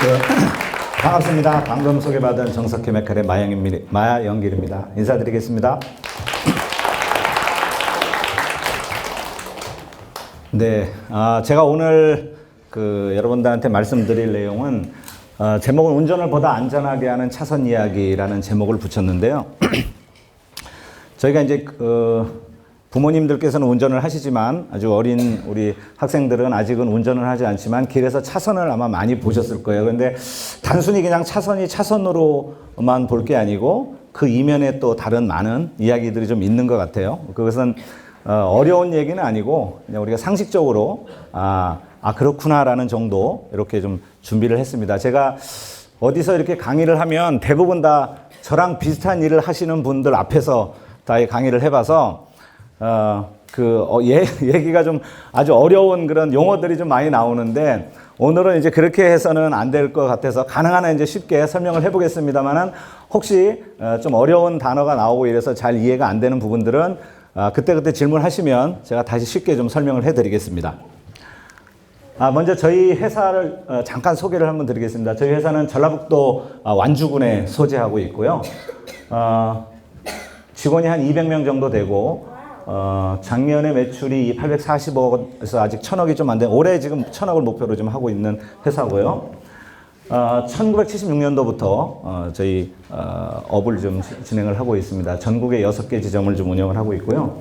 네, 반갑습니다. 방금 소개받은 정석케미칼의 마야영길입니다. 인사드리겠습니다. 네, 제가 오늘 여러분들한테 말씀드릴 내용은 제목은 운전을 보다 안전하게 하는 차선 이야기라는 제목을 붙였는데요. 저희가 이제 부모님들께서는 운전을 하시지만 아주 어린 우리 학생들은 아직은 운전을 하지 않지만 길에서 차선을 아마 많이 보셨을 거예요. 그런데 단순히 그냥 차선이 차선으로만 볼 게 아니고 그 이면에 또 다른 많은 이야기들이 좀 있는 것 같아요. 그것은 어려운 얘기는 아니고 그냥 우리가 상식적으로 그렇구나라는 정도 이렇게 좀 준비를 했습니다. 제가 어디서 이렇게 강의를 하면 대부분 다 저랑 비슷한 일을 하시는 분들 앞에서 다 강의를 해봐서 얘기가 좀 아주 어려운 그런 용어들이 좀 많이 나오는데 오늘은 이제 그렇게 해서는 안 될 것 같아서 가능한 한 이제 쉽게 설명을 해보겠습니다만은 혹시 좀 어려운 단어가 나오고 이래서 잘 이해가 안 되는 부분들은 그때 질문하시면 제가 다시 쉽게 좀 설명을 해드리겠습니다. 먼저 저희 회사를 잠깐 소개를 한번 드리겠습니다. 저희 회사는 전라북도 완주군에 소재하고 있고요. 직원이 한 200명 정도 되고 작년에 매출이 840억에서 아직 1000억이 좀 안 된, 올해 지금 1000억을 목표로 좀 하고 있는 회사고요. 1976년도부터 저희 업을 좀 진행을 하고 있습니다. 전국에 6개 지점을 좀 운영을 하고 있고요.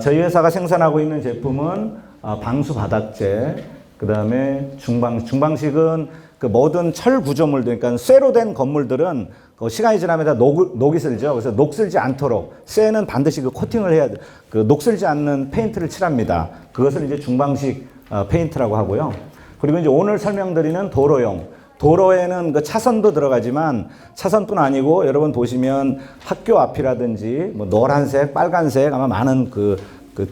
저희 회사가 생산하고 있는 제품은 방수 바닥재, 그 다음에 중방식은 그 모든 철 구조물들, 그러니까 쇠로 된 건물들은 시간이 지나면 녹이 슬죠. 그래서 녹슬지 않도록 쇠는 반드시 코팅을 해야 돼. 녹슬지 않는 페인트를 칠합니다. 그것을 이제 중방식 페인트라고 하고요. 그리고 이제 오늘 설명드리는 도로용. 도로에는 차선도 들어가지만 차선뿐 아니고 여러분 보시면 학교 앞이라든지 뭐 노란색, 빨간색 아마 많은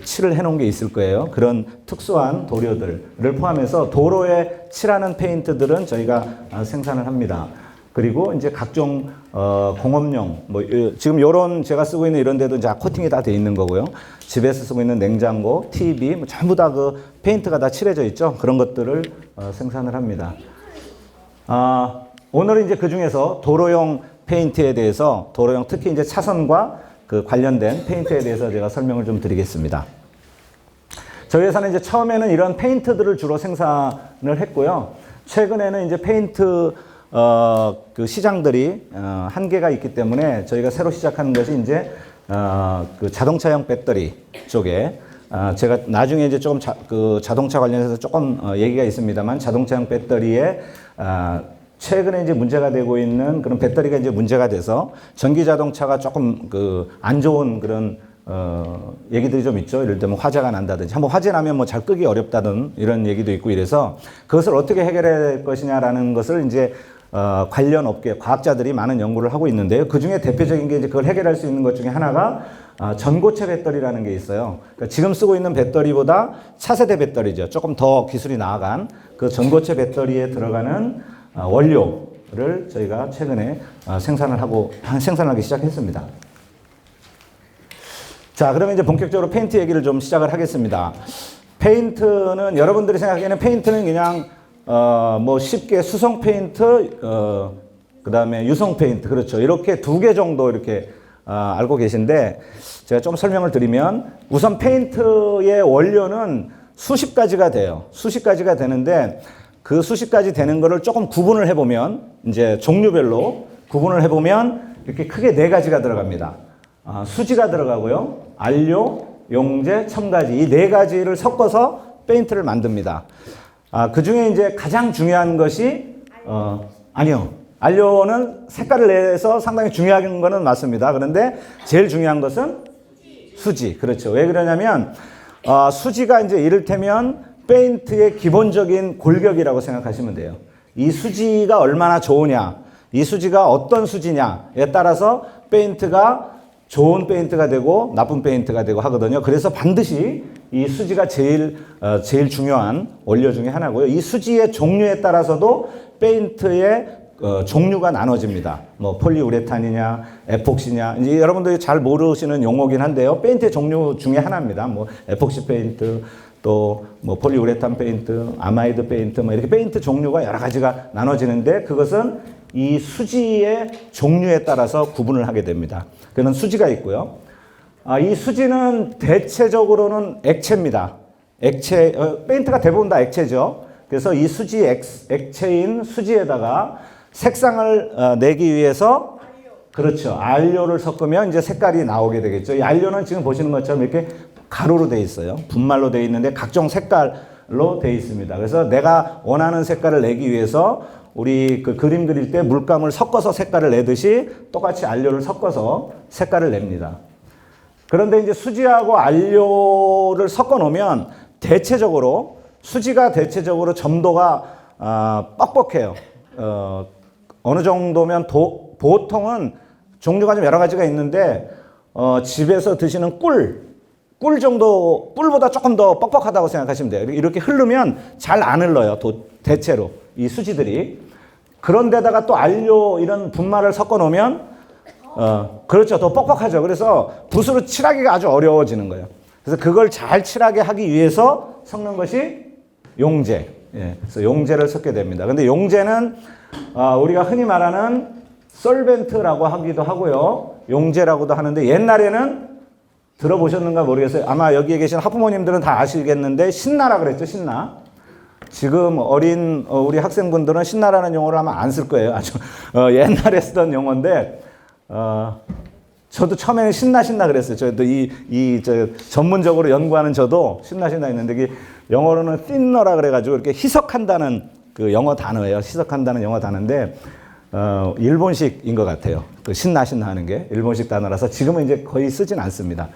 칠을 해놓은 게 있을 거예요. 그런 특수한 도료들을 포함해서 도로에 칠하는 페인트들은 저희가 생산을 합니다. 그리고 이제 각종 공업용, 지금 요런 제가 쓰고 있는 이런 데도 이제 코팅이 다 돼 있는 거고요. 집에서 쓰고 있는 냉장고, TV, 전부 다 페인트가 다 칠해져 있죠. 그런 것들을 생산을 합니다. 오늘은 이제 그 중에서 도로용 페인트에 대해서, 도로용 특히 이제 차선과 관련된 페인트에 대해서 제가 설명을 좀 드리겠습니다. 저희 회사는 이제 처음에는 이런 페인트들을 주로 생산을 했고요. 최근에는 이제 페인트 시장들이 한계가 있기 때문에 저희가 새로 시작하는 것이 이제 자동차용 배터리 쪽에 제가 나중에 이제 조금 자동차 관련해서 조금 얘기가 있습니다만 자동차용 배터리에 최근에 이제 문제가 되고 있는 그런 배터리가 이제 문제가 돼서 전기 자동차가 조금 안 좋은 그런 얘기들이 좀 있죠. 예를 들면 화재가 난다든지 한번 화재 나면 뭐 잘 끄기 어렵다든 이런 얘기도 있고 이래서 그것을 어떻게 해결해야 될 것이냐라는 것을 이제 관련 업계 과학자들이 많은 연구를 하고 있는데요. 그 중에 대표적인 게 이제 그걸 해결할 수 있는 것 중에 하나가 전고체 배터리라는 게 있어요. 그러니까 지금 쓰고 있는 배터리보다 차세대 배터리죠. 조금 더 기술이 나아간 그 전고체 배터리에 들어가는 원료를 저희가 최근에 생산하기 시작했습니다. 자, 그러면 이제 본격적으로 페인트 얘기를 좀 시작을 하겠습니다. 페인트는 여러분들이 생각하기에는 페인트는 그냥 쉽게 수성 페인트, 그 다음에 유성 페인트, 그렇죠. 이렇게 두 개 정도 이렇게 알고 계신데 제가 좀 설명을 드리면 우선 페인트의 원료는 수십 가지가 돼요. 수십 가지가 되는데 그 수십 가지 되는 거를 조금 구분을 해보면 이제 종류별로 구분을 해보면 이렇게 크게 4가지가 들어갑니다. 수지가 들어가고요. 안료, 용제, 첨가지 이 4가지를 섞어서 페인트를 만듭니다. 그 중에 이제 가장 중요한 것이 아니요. 안료는 색깔을 내서 상당히 중요한 거는 맞습니다. 그런데 제일 중요한 것은 수지. 그렇죠. 왜 그러냐면 수지가 이제 이를테면 페인트의 기본적인 골격이라고 생각하시면 돼요. 이 수지가 얼마나 좋으냐, 이 수지가 어떤 수지냐에 따라서 페인트가 좋은 페인트가 되고 나쁜 페인트가 되고 하거든요. 그래서 반드시 이 수지가 제일 중요한 원료 중에 하나고요. 이 수지의 종류에 따라서도 페인트의 종류가 나눠집니다. 뭐 폴리우레탄이냐, 에폭시냐, 이제 여러분들이 잘 모르시는 용어긴 한데요. 페인트의 종류 중에 하나입니다. 뭐 에폭시 페인트, 또 뭐 폴리우레탄 페인트, 아마이드 페인트, 뭐 이렇게 페인트 종류가 여러 가지가 나눠지는데 그것은 이 수지의 종류에 따라서 구분을 하게 됩니다. 그런 수지가 있고요. 이 수지는 대체적으로는 액체입니다. 액체, 페인트가 대부분 다 액체죠. 그래서 이 수지 액체인 수지에다가 색상을 내기 위해서 그렇죠. 알료를 섞으면 이제 색깔이 나오게 되겠죠. 이 알료는 지금 보시는 것처럼 이렇게 가루로 되어 있어요. 분말로 되어 있는데 각종 색깔로 되어 있습니다. 그래서 내가 원하는 색깔을 내기 위해서 우리 그 그림 그릴 때 물감을 섞어서 색깔을 내듯이 똑같이 알료를 섞어서 색깔을 냅니다. 그런데 이제 수지하고 알료를 섞어 놓으면 대체적으로 수지가 대체적으로 점도가 뻑뻑해요. 어느 정도면 보통은 종류가 좀 여러 가지가 있는데 집에서 드시는 꿀 정도, 꿀보다 조금 더 뻑뻑하다고 생각하시면 돼요. 이렇게 흐르면 잘 안 흘러요. 대체로 이 수지들이. 그런데다가 또 알료 이런 분말을 섞어 놓으면 그렇죠. 더 뻑뻑하죠. 그래서 붓으로 칠하기가 아주 어려워지는 거예요. 그래서 그걸 잘 칠하게 하기 위해서 섞는 것이 용제. 예, 그래서 용제를 섞게 됩니다. 근데 용제는 우리가 흔히 말하는 솔벤트라고 하기도 하고요. 용제라고도 하는데 옛날에는 들어보셨는가 모르겠어요. 아마 여기에 계신 학부모님들은 다 아시겠는데 신나라 그랬죠. 신나. 지금 어린 우리 학생분들은 신나라는 용어를 아마 안 쓸 거예요. 아주 옛날에 쓰던 용어인데 저도 처음에는 신나 그랬어요. 저도 저 전문적으로 연구하는 저도 신나 했는데 이게 영어로는 thinner라 그래가지고 이렇게 희석한다는 그 영어 단어예요. 희석한다는 영어 단어인데 일본식인 것 같아요. 그 신나 하는 게 일본식 단어라서 지금은 이제 거의 쓰진 않습니다.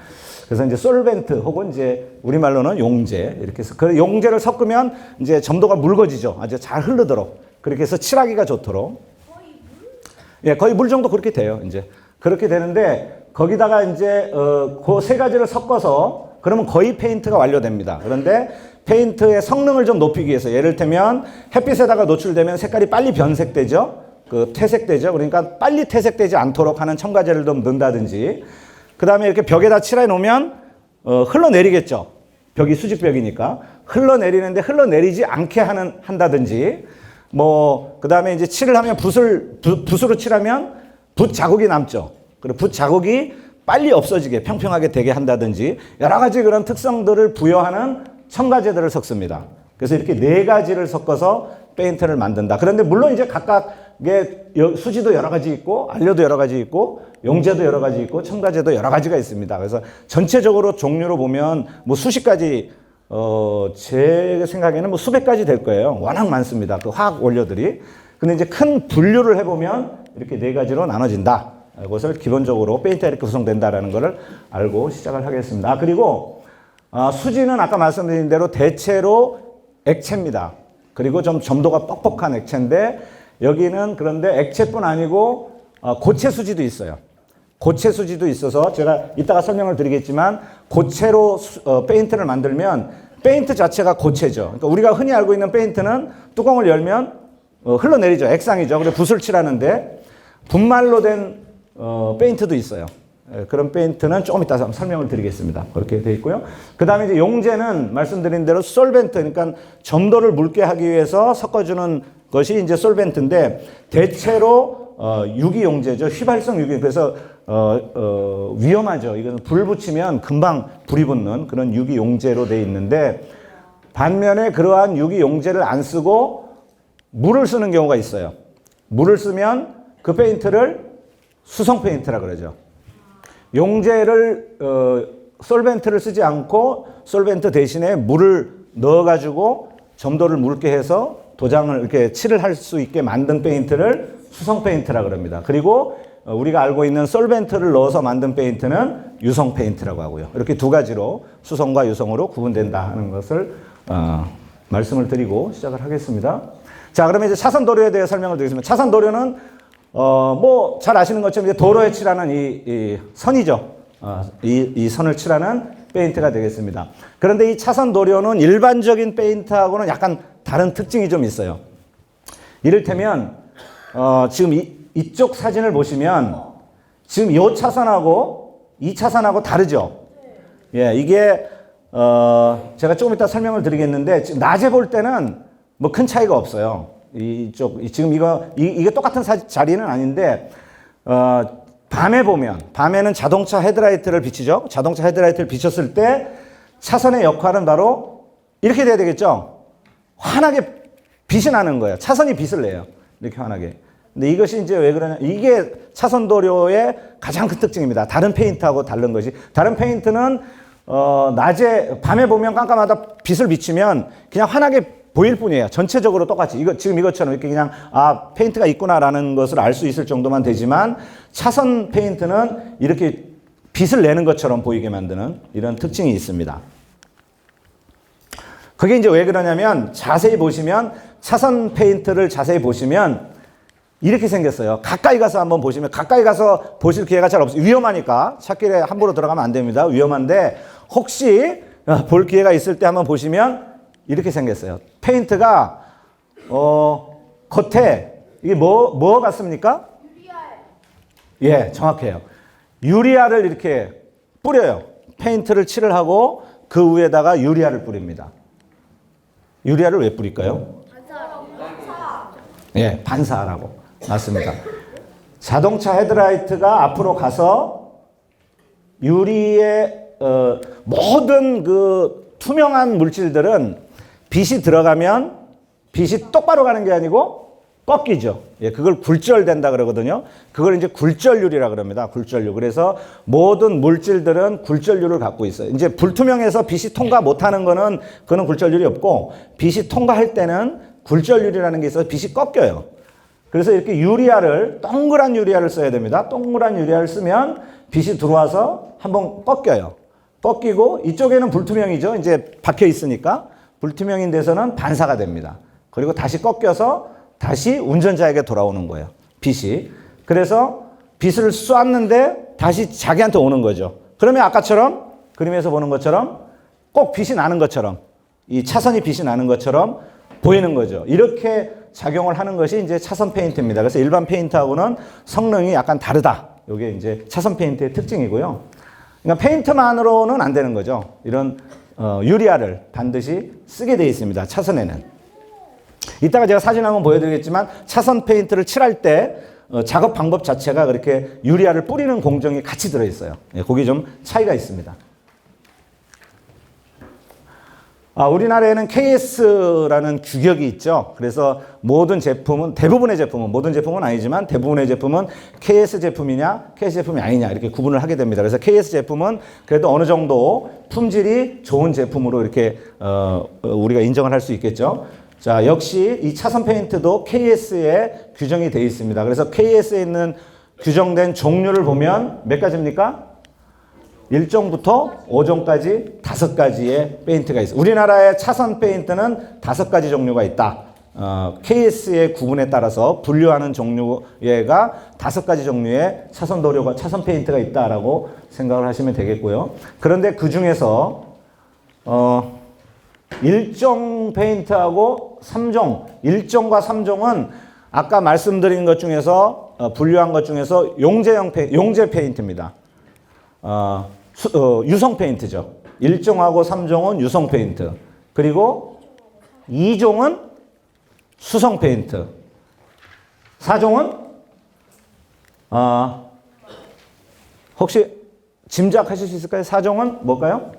그래서 이제 솔벤트 혹은 이제 우리말로는 용제 이렇게 해서 그 용제를 섞으면 이제 점도가 묽어지죠. 아주 잘 흐르도록 그렇게 해서 칠하기가 좋도록. 예, 거의 물 정도 그렇게 돼요. 이제 그렇게 되는데 거기다가 이제 그 세 가지를 섞어서 그러면 거의 페인트가 완료됩니다. 그런데 페인트의 성능을 좀 높이기 위해서 예를 들면 햇빛에다가 노출되면 색깔이 빨리 변색되죠. 그 퇴색되죠. 그러니까 빨리 퇴색되지 않도록 하는 첨가제를 좀 넣는다든지 그 다음에 이렇게 벽에다 칠해 놓으면 흘러내리겠죠. 벽이 수직벽이니까 흘러내리는데 흘러내리지 않게 한다든지 뭐 그 다음에 이제 칠을 하면 붓으로 칠하면 붓 자국이 남죠. 그리고 붓 자국이 빨리 없어지게 평평하게 되게 한다든지 여러 가지 그런 특성들을 부여하는 첨가제들을 섞습니다. 그래서 이렇게 네 가지를 섞어서 페인트를 만든다. 그런데 물론 이제 각각의 수지도 여러 가지 있고 알료도 여러 가지 있고 용제도 여러 가지 있고 첨가제도 여러 가지가 있습니다. 그래서 전체적으로 종류로 보면 뭐 수십 가지 제 생각에는 뭐 수백 가지 될 거예요. 워낙 많습니다. 그 화학 원료들이. 근데 이제 큰 분류를 해보면 이렇게 네 가지로 나눠진다. 이것을 기본적으로 페인트가 이렇게 구성된다라는 것을 알고 시작을 하겠습니다. 그리고 수지는 아까 말씀드린 대로 대체로 액체입니다. 그리고 좀 점도가 뻑뻑한 액체인데 여기는 그런데 액체뿐 아니고 고체 수지도 있어요. 고체 수지도 있어서 제가 이따가 설명을 드리겠지만 고체로 페인트를 만들면 페인트 자체가 고체죠. 그러니까 우리가 흔히 알고 있는 페인트는 뚜껑을 열면 흘러내리죠. 액상이죠. 그래서 붓을 칠하는데 분말로 된 페인트도 있어요. 그런 페인트는 조금 이따 설명을 드리겠습니다. 그렇게 되어 있고요. 그 다음에 이제 용제는 말씀드린 대로 솔벤트, 그러니까 점도를 묽게 하기 위해서 섞어주는 것이 이제 솔벤트인데 대체로 유기용제죠. 휘발성 유기. 그래서 위험하죠. 이건 불 붙이면 금방 불이 붙는 그런 유기용제로 되어 있는데 반면에 그러한 유기용제를 안 쓰고 물을 쓰는 경우가 있어요. 물을 쓰면 그 페인트를 수성 페인트라 그러죠. 용제를 솔벤트를 쓰지 않고 솔벤트 대신에 물을 넣어가지고 점도를 묽게 해서 도장을 이렇게 칠을 할 수 있게 만든 페인트를 수성 페인트라 그럽니다. 그리고 우리가 알고 있는 솔벤트를 넣어서 만든 페인트는 유성 페인트라고 하고요. 이렇게 두 가지로 수성과 유성으로 구분된다 하는 것을 말씀을 드리고 시작을 하겠습니다. 자, 그러면 이제 차선 도료에 대해 설명을 드리겠습니다. 차선 도료는 뭐 잘 아시는 것처럼 이제 도로에 칠하는 이 선이죠. 이 선을 칠하는 페인트가 되겠습니다. 그런데 이 차선 도료는 일반적인 페인트하고는 약간 다른 특징이 좀 있어요. 이를테면 지금 이쪽 사진을 보시면 지금 이 차선하고 이 차선하고 다르죠. 예, 이게 제가 조금 이따 설명을 드리겠는데, 지금 낮에 볼 때는 뭐 큰 차이가 없어요. 지금 이게 똑같은 자리는 아닌데, 밤에 보면, 밤에는 자동차 헤드라이트를 비치죠. 자동차 헤드라이트를 비쳤을 때 차선의 역할은 바로 이렇게 돼야 되겠죠. 환하게 빛이 나는 거예요. 차선이 빛을 내요. 이렇게 환하게. 근데 이것이 이제 왜 그러냐. 이게 차선 도료의 가장 큰 특징입니다. 다른 페인트하고 다른 것이. 다른 페인트는, 밤에 보면 깜깜하다 빛을 비치면 그냥 환하게 보일 뿐이에요. 전체적으로 똑같이. 지금 이것처럼 이렇게 그냥, 페인트가 있구나라는 것을 알 수 있을 정도만 되지만, 차선 페인트는 이렇게 빛을 내는 것처럼 보이게 만드는 이런 특징이 있습니다. 그게 이제 왜 그러냐면, 자세히 보시면, 차선 페인트를 자세히 보시면, 이렇게 생겼어요. 가까이 가서 한번 보시면, 가까이 가서 보실 기회가 잘 없어요. 위험하니까. 찻길에 함부로 들어가면 안 됩니다. 위험한데, 혹시 볼 기회가 있을 때 한번 보시면, 이렇게 생겼어요. 페인트가, 겉에, 이게 뭐 같습니까? 유리알. 예, 정확해요. 유리알을 이렇게 뿌려요. 페인트를 칠을 하고, 그 위에다가 유리알을 뿌립니다. 유리알을 왜 뿌릴까요? 반사. 예, 반사하라고. 맞습니다. 자동차 헤드라이트가 앞으로 가서 유리의 모든 그 투명한 물질들은 빛이 들어가면 빛이 똑바로 가는 게 아니고 꺾이죠. 예, 그걸 굴절된다 그러거든요. 그걸 이제 굴절률이라 그럽니다. 굴절률. 그래서 모든 물질들은 굴절률을 갖고 있어요. 이제 불투명해서 빛이 통과 못하는 거는 그는 굴절률이 없고, 빛이 통과할 때는 굴절률이라는 게 있어서 빛이 꺾여요. 그래서 이렇게 유리알을, 동그란 유리알을 써야 됩니다. 동그란 유리알을 쓰면 빛이 들어와서 한번 꺾여요. 꺾이고, 이쪽에는 불투명이죠. 이제 박혀 있으니까. 불투명인 데서는 반사가 됩니다. 그리고 다시 꺾여서 다시 운전자에게 돌아오는 거예요. 빛이. 그래서 빛을 쐈는데 다시 자기한테 오는 거죠. 그러면 아까처럼 그림에서 보는 것처럼 꼭 빛이 나는 것처럼, 이 차선이 빛이 나는 것처럼 보이는 거죠. 이렇게 작용을 하는 것이 이제 차선 페인트입니다. 그래서 일반 페인트하고는 성능이 약간 다르다. 이게 이제 차선 페인트의 특징이고요. 그러니까 페인트만으로는 안 되는 거죠. 이런 유리알을 반드시 쓰게 되어 있습니다. 차선에는. 이따가 제가 사진 한번 보여드리겠지만, 차선 페인트를 칠할 때 작업 방법 자체가 그렇게 유리알을 뿌리는 공정이 같이 들어있어요. 예, 거기 좀 차이가 있습니다. 우리나라에는 KS라는 규격이 있죠. 그래서 모든 제품은, 대부분의 제품은, 모든 제품은 아니지만 대부분의 제품은 KS 제품이냐, KS 제품이 아니냐 이렇게 구분을 하게 됩니다. 그래서 KS 제품은 그래도 어느 정도 품질이 좋은 제품으로 이렇게 우리가 인정을 할 수 있겠죠. 자, 역시 이 차선 페인트도 KS에 규정이 되어 있습니다. 그래서 KS에 있는 규정된 종류를 보면 몇 가지입니까? 1종부터 5종까지 5가지의 페인트가 있어요. 우리나라의 차선 페인트는 5가지 종류가 있다. KS의 구분에 따라서 분류하는 종류가 5가지 종류의 차선 도료가, 차선 페인트가 있다라고 생각을 하시면 되겠고요. 그런데 그 중에서 1종 페인트하고 3종, 1종과 3종은 아까 말씀드린 것 중에서 분류한 것 중에서 용제 페인트입니다. 유성 페인트죠. 1종하고 3종은 유성 페인트. 그리고 2종은 수성 페인트. 4종은 혹시 짐작하실 수 있을까요? 4종은 뭘까요?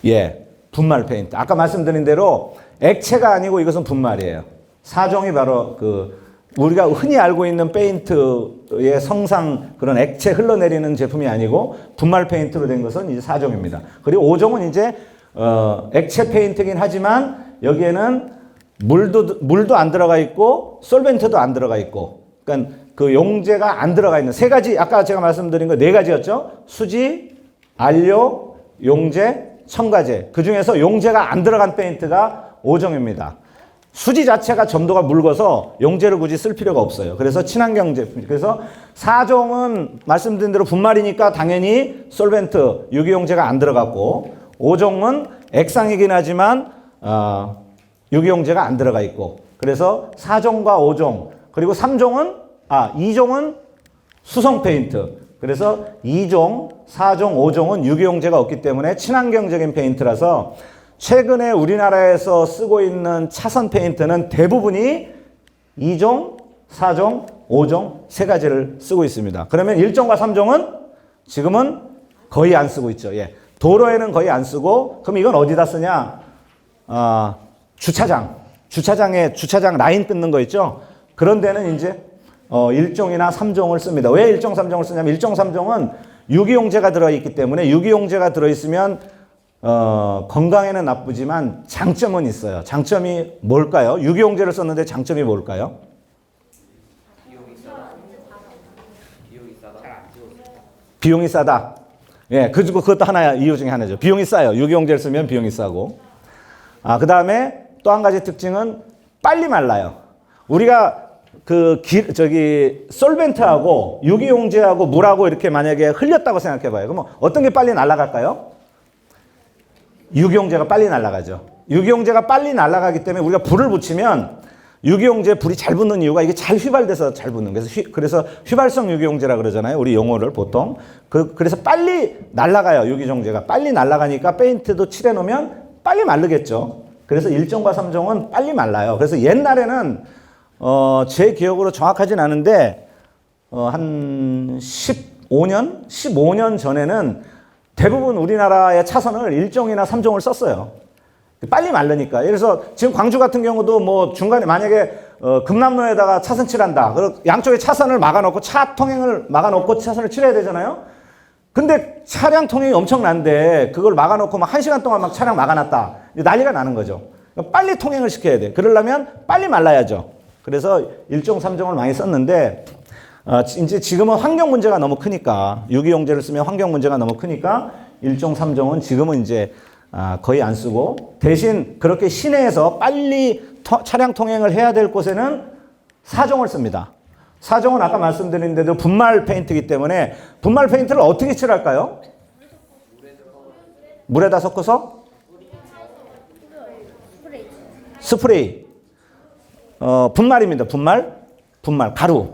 예, 분말 페인트. 아까 말씀드린 대로 액체가 아니고 이것은 분말이에요. 4종이 바로 우리가 흔히 알고 있는 페인트의 성상, 그런 액체 흘러내리는 제품이 아니고 분말 페인트로 된 것은 이제 4종입니다. 그리고 5종은 이제 액체 페인트긴 하지만 여기에는 물도 안 들어가 있고 솔벤트도 안 들어가 있고, 그러니까 그 용제가 안 들어가 있는 3가지, 아까 제가 말씀드린 거 4가지였죠. 수지, 안료, 용제, 첨가제. 그 중에서 용제가 안 들어간 페인트가 5종입니다. 수지 자체가 점도가 묽어서 용제를 굳이 쓸 필요가 없어요. 그래서 친환경 제품. 그래서 4종은 말씀드린 대로 분말이니까 당연히 솔벤트, 유기용제가 안 들어갔고, 5종은 액상이긴 하지만 유기용제가 안 들어가 있고, 그래서 4종과 5종, 그리고 2종은 수성 페인트. 그래서 2종, 4종, 5종은 유기용제가 없기 때문에 친환경적인 페인트라서 최근에 우리나라에서 쓰고 있는 차선 페인트는 대부분이 2종, 4종, 5종 세 가지를 쓰고 있습니다. 그러면 1종과 3종은 지금은 거의 안 쓰고 있죠. 예. 도로에는 거의 안 쓰고, 그럼 이건 어디다 쓰냐? 주차장 라인 끊는 거 있죠? 그런 데는 이제 1종이나 3종을 씁니다. 왜 1종, 3종을 쓰냐면 1종, 3종은 유기용제가 들어있기 때문에 유기용제가 들어있으면 건강에는 나쁘지만 장점은 있어요. 장점이 뭘까요? 유기용제를 썼는데 장점이 뭘까요? 비용이 싸다. 예, 그것도 하나야, 이유 중에 하나죠. 비용이 싸요. 유기용제를 쓰면 비용이 싸고. 그 다음에 또 한 가지 특징은 빨리 말라요. 우리가 솔벤트하고 유기용제하고 물하고 이렇게 만약에 흘렸다고 생각해 봐요. 그러면 어떤 게 빨리 날아갈까요? 유기용제가 빨리 날아가죠. 유기용제가 빨리 날아가기 때문에 우리가 불을 붙이면 유기용제 불이 잘 붙는 이유가 이게 잘 휘발돼서 잘 붙는 거예요. 그래서 휘발성 유기용제라 그러잖아요. 우리 용어를 보통. 그래서 빨리 날아가요. 유기용제가. 빨리 날아가니까 페인트도 칠해 놓으면 빨리 마르겠죠. 그래서 1종과 3종은 빨리 말라요. 그래서 옛날에는 제 기억으로 정확하진 않은데 한 15년 전에는 대부분 우리나라의 차선을 1종이나 3종을 썼어요. 빨리 마르니까. 그래서 지금 광주 같은 경우도 뭐 중간에 만약에 금남로에다가 차선 칠한다. 그리고 양쪽에 차선을 막아놓고 차 통행을 막아놓고 차선을 칠해야 되잖아요. 근데 차량 통행이 엄청난데 그걸 막아놓고 막 1시간 동안 막 차량 막아놨다. 난리가 나는 거죠. 빨리 통행을 시켜야 돼. 그러려면 빨리 말라야죠. 그래서 1종, 3종을 많이 썼는데 이제 지금은 환경 문제가 너무 크니까 유기용제를 쓰면 환경 문제가 너무 크니까 1종, 3종은 지금은 이제 거의 안 쓰고 대신 그렇게 시내에서 빨리 차량 통행을 해야 될 곳에는 4종을 씁니다. 4종은 아까 말씀드린 대로 분말 페인트이기 때문에 분말 페인트를 어떻게 칠할까요? 물에다 섞어서? 스프레이. 분말입니다. 분말. 가루.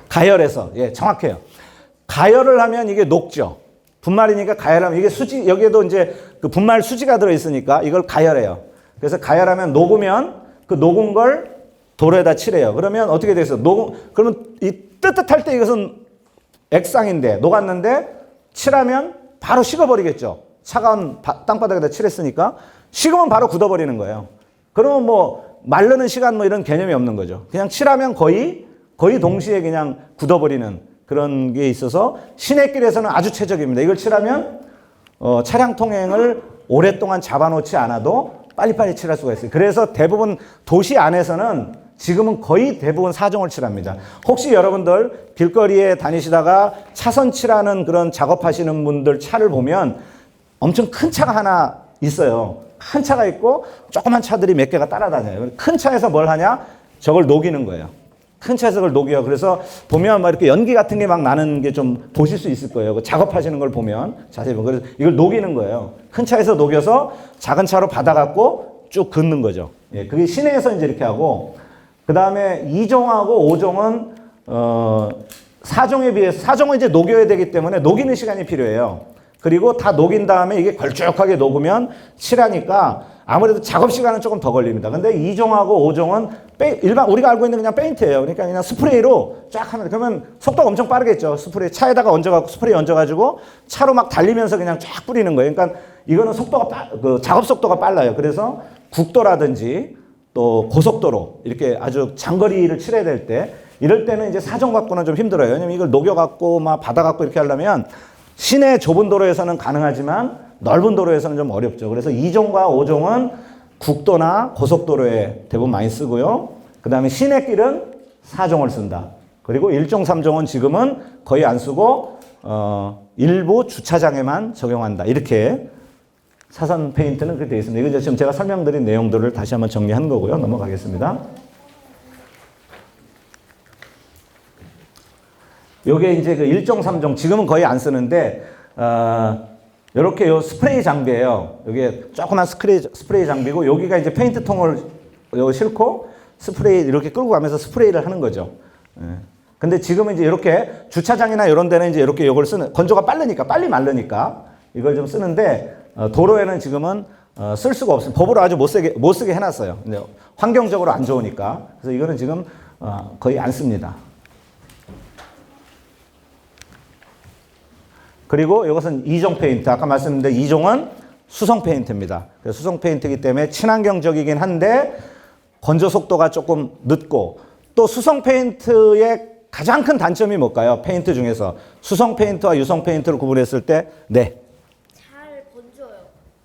가열해서. 예, 정확해요. 가열을 하면 이게 녹죠. 분말이니까 가열하면 이게 수지, 여기에도 이제 그 분말 수지가 들어있으니까 이걸 가열해요. 그래서 가열하면 녹으면 그 녹은 걸 도로에다 칠해요. 그러면 어떻게 되겠어요? 그러면 이 뜨뜻할 때 이것은 액상인데 녹았는데 칠하면 바로 식어버리겠죠. 차가운 땅바닥에다 칠했으니까 식으면 바로 굳어버리는 거예요. 그러면 뭐 마르는 시간 뭐 이런 개념이 없는 거죠. 그냥 칠하면 거의 동시에 그냥 굳어버리는 그런 게 있어서 시내길에서는 아주 최적입니다. 이걸 칠하면 차량 통행을 오랫동안 잡아놓지 않아도 빨리빨리 칠할 수가 있어요. 그래서 대부분 도시 안에서는 지금은 거의 대부분 4종을 칠합니다. 혹시 여러분들 길거리에 다니시다가 차선 칠하는 그런 작업하시는 분들 차를 보면 엄청 큰 차가 하나 있어요. 큰 차가 있고 조그만 차들이 몇 개가 따라다녀요. 큰 차에서 뭘 하냐? 저걸 녹이는 거예요. 큰 차에서 그걸 녹여요. 그래서 보면 막 이렇게 연기 같은 게 막 나는 게 좀 보실 수 있을 거예요. 그 작업하시는 걸 보면 자세히 보면. 그래서 이걸 녹이는 거예요. 큰 차에서 녹여서 작은 차로 받아갖고 쭉 긋는 거죠. 예, 그게 시내에서 이제 이렇게 하고, 그 다음에 2종하고 5종은 4종에 비해서 4종은 이제 녹여야 되기 때문에 녹이는 시간이 필요해요. 그리고 다 녹인 다음에 이게 걸쭉하게 녹으면 칠하니까 아무래도 작업 시간은 조금 더 걸립니다. 근데 2종하고 5종은 일반 우리가 알고 있는 그냥 페인트예요. 그러니까 그냥 스프레이로 쫙 하면, 그러면 속도가 엄청 빠르겠죠. 스프레이 차에다가 얹어갖고 스프레이 얹어가지고 차로 막 달리면서 그냥 쫙 뿌리는 거예요. 그러니까 이거는 속도가 작업 속도가 빨라요. 그래서 국도라든지 또 고속도로 이렇게 아주 장거리를 칠해야 될 때, 이럴 때는 이제 4종 갖고는 좀 힘들어요. 왜냐면 이걸 녹여갖고 막 받아갖고 이렇게 하려면 시내 좁은 도로에서는 가능하지만 넓은 도로에서는 좀 어렵죠. 그래서 2종과 5종은 국도나 고속도로에 대부분 많이 쓰고요. 그 다음에 시내길은 4종을 쓴다. 그리고 1종, 3종은 지금은 거의 안 쓰고 일부 주차장에만 적용한다. 이렇게 사선 페인트는 그렇게 되어 있습니다. 이건 지금 제가 설명드린 내용들을 다시 한번 정리한 거고요. 넘어가겠습니다. 요게 이제 그 1종, 3종, 지금은 거의 안 쓰는데, 요렇게 요 스프레이 장비예요. 요게 조그만 스프레이 장비고, 여기가 이제 페인트 통을 요 싣고 스프레이 이렇게 끌고 가면서 스프레이를 하는 거죠. 예. 근데 지금은 이제 이렇게 주차장이나 이런 데는 이제 이렇게 이걸 쓰는, 건조가 빠르니까, 빨리 마르니까 이걸 좀 쓰는데, 도로에는 지금은 쓸 수가 없어요. 법으로 아주 못 쓰게 해놨어요. 근데 환경적으로 안 좋으니까. 그래서 이거는 지금 거의 안 씁니다. 그리고 이것은 이종 페인트. 아까 말씀드린 2종은 수성 페인트입니다. 수성 페인트이기 때문에 친환경적이긴 한데 건조 속도가 조금 늦고, 또 수성 페인트의 가장 큰 단점이 뭘까요? 페인트 중에서 수성 페인트와 유성 페인트를 구분했을 때, 네. 잘 번져요.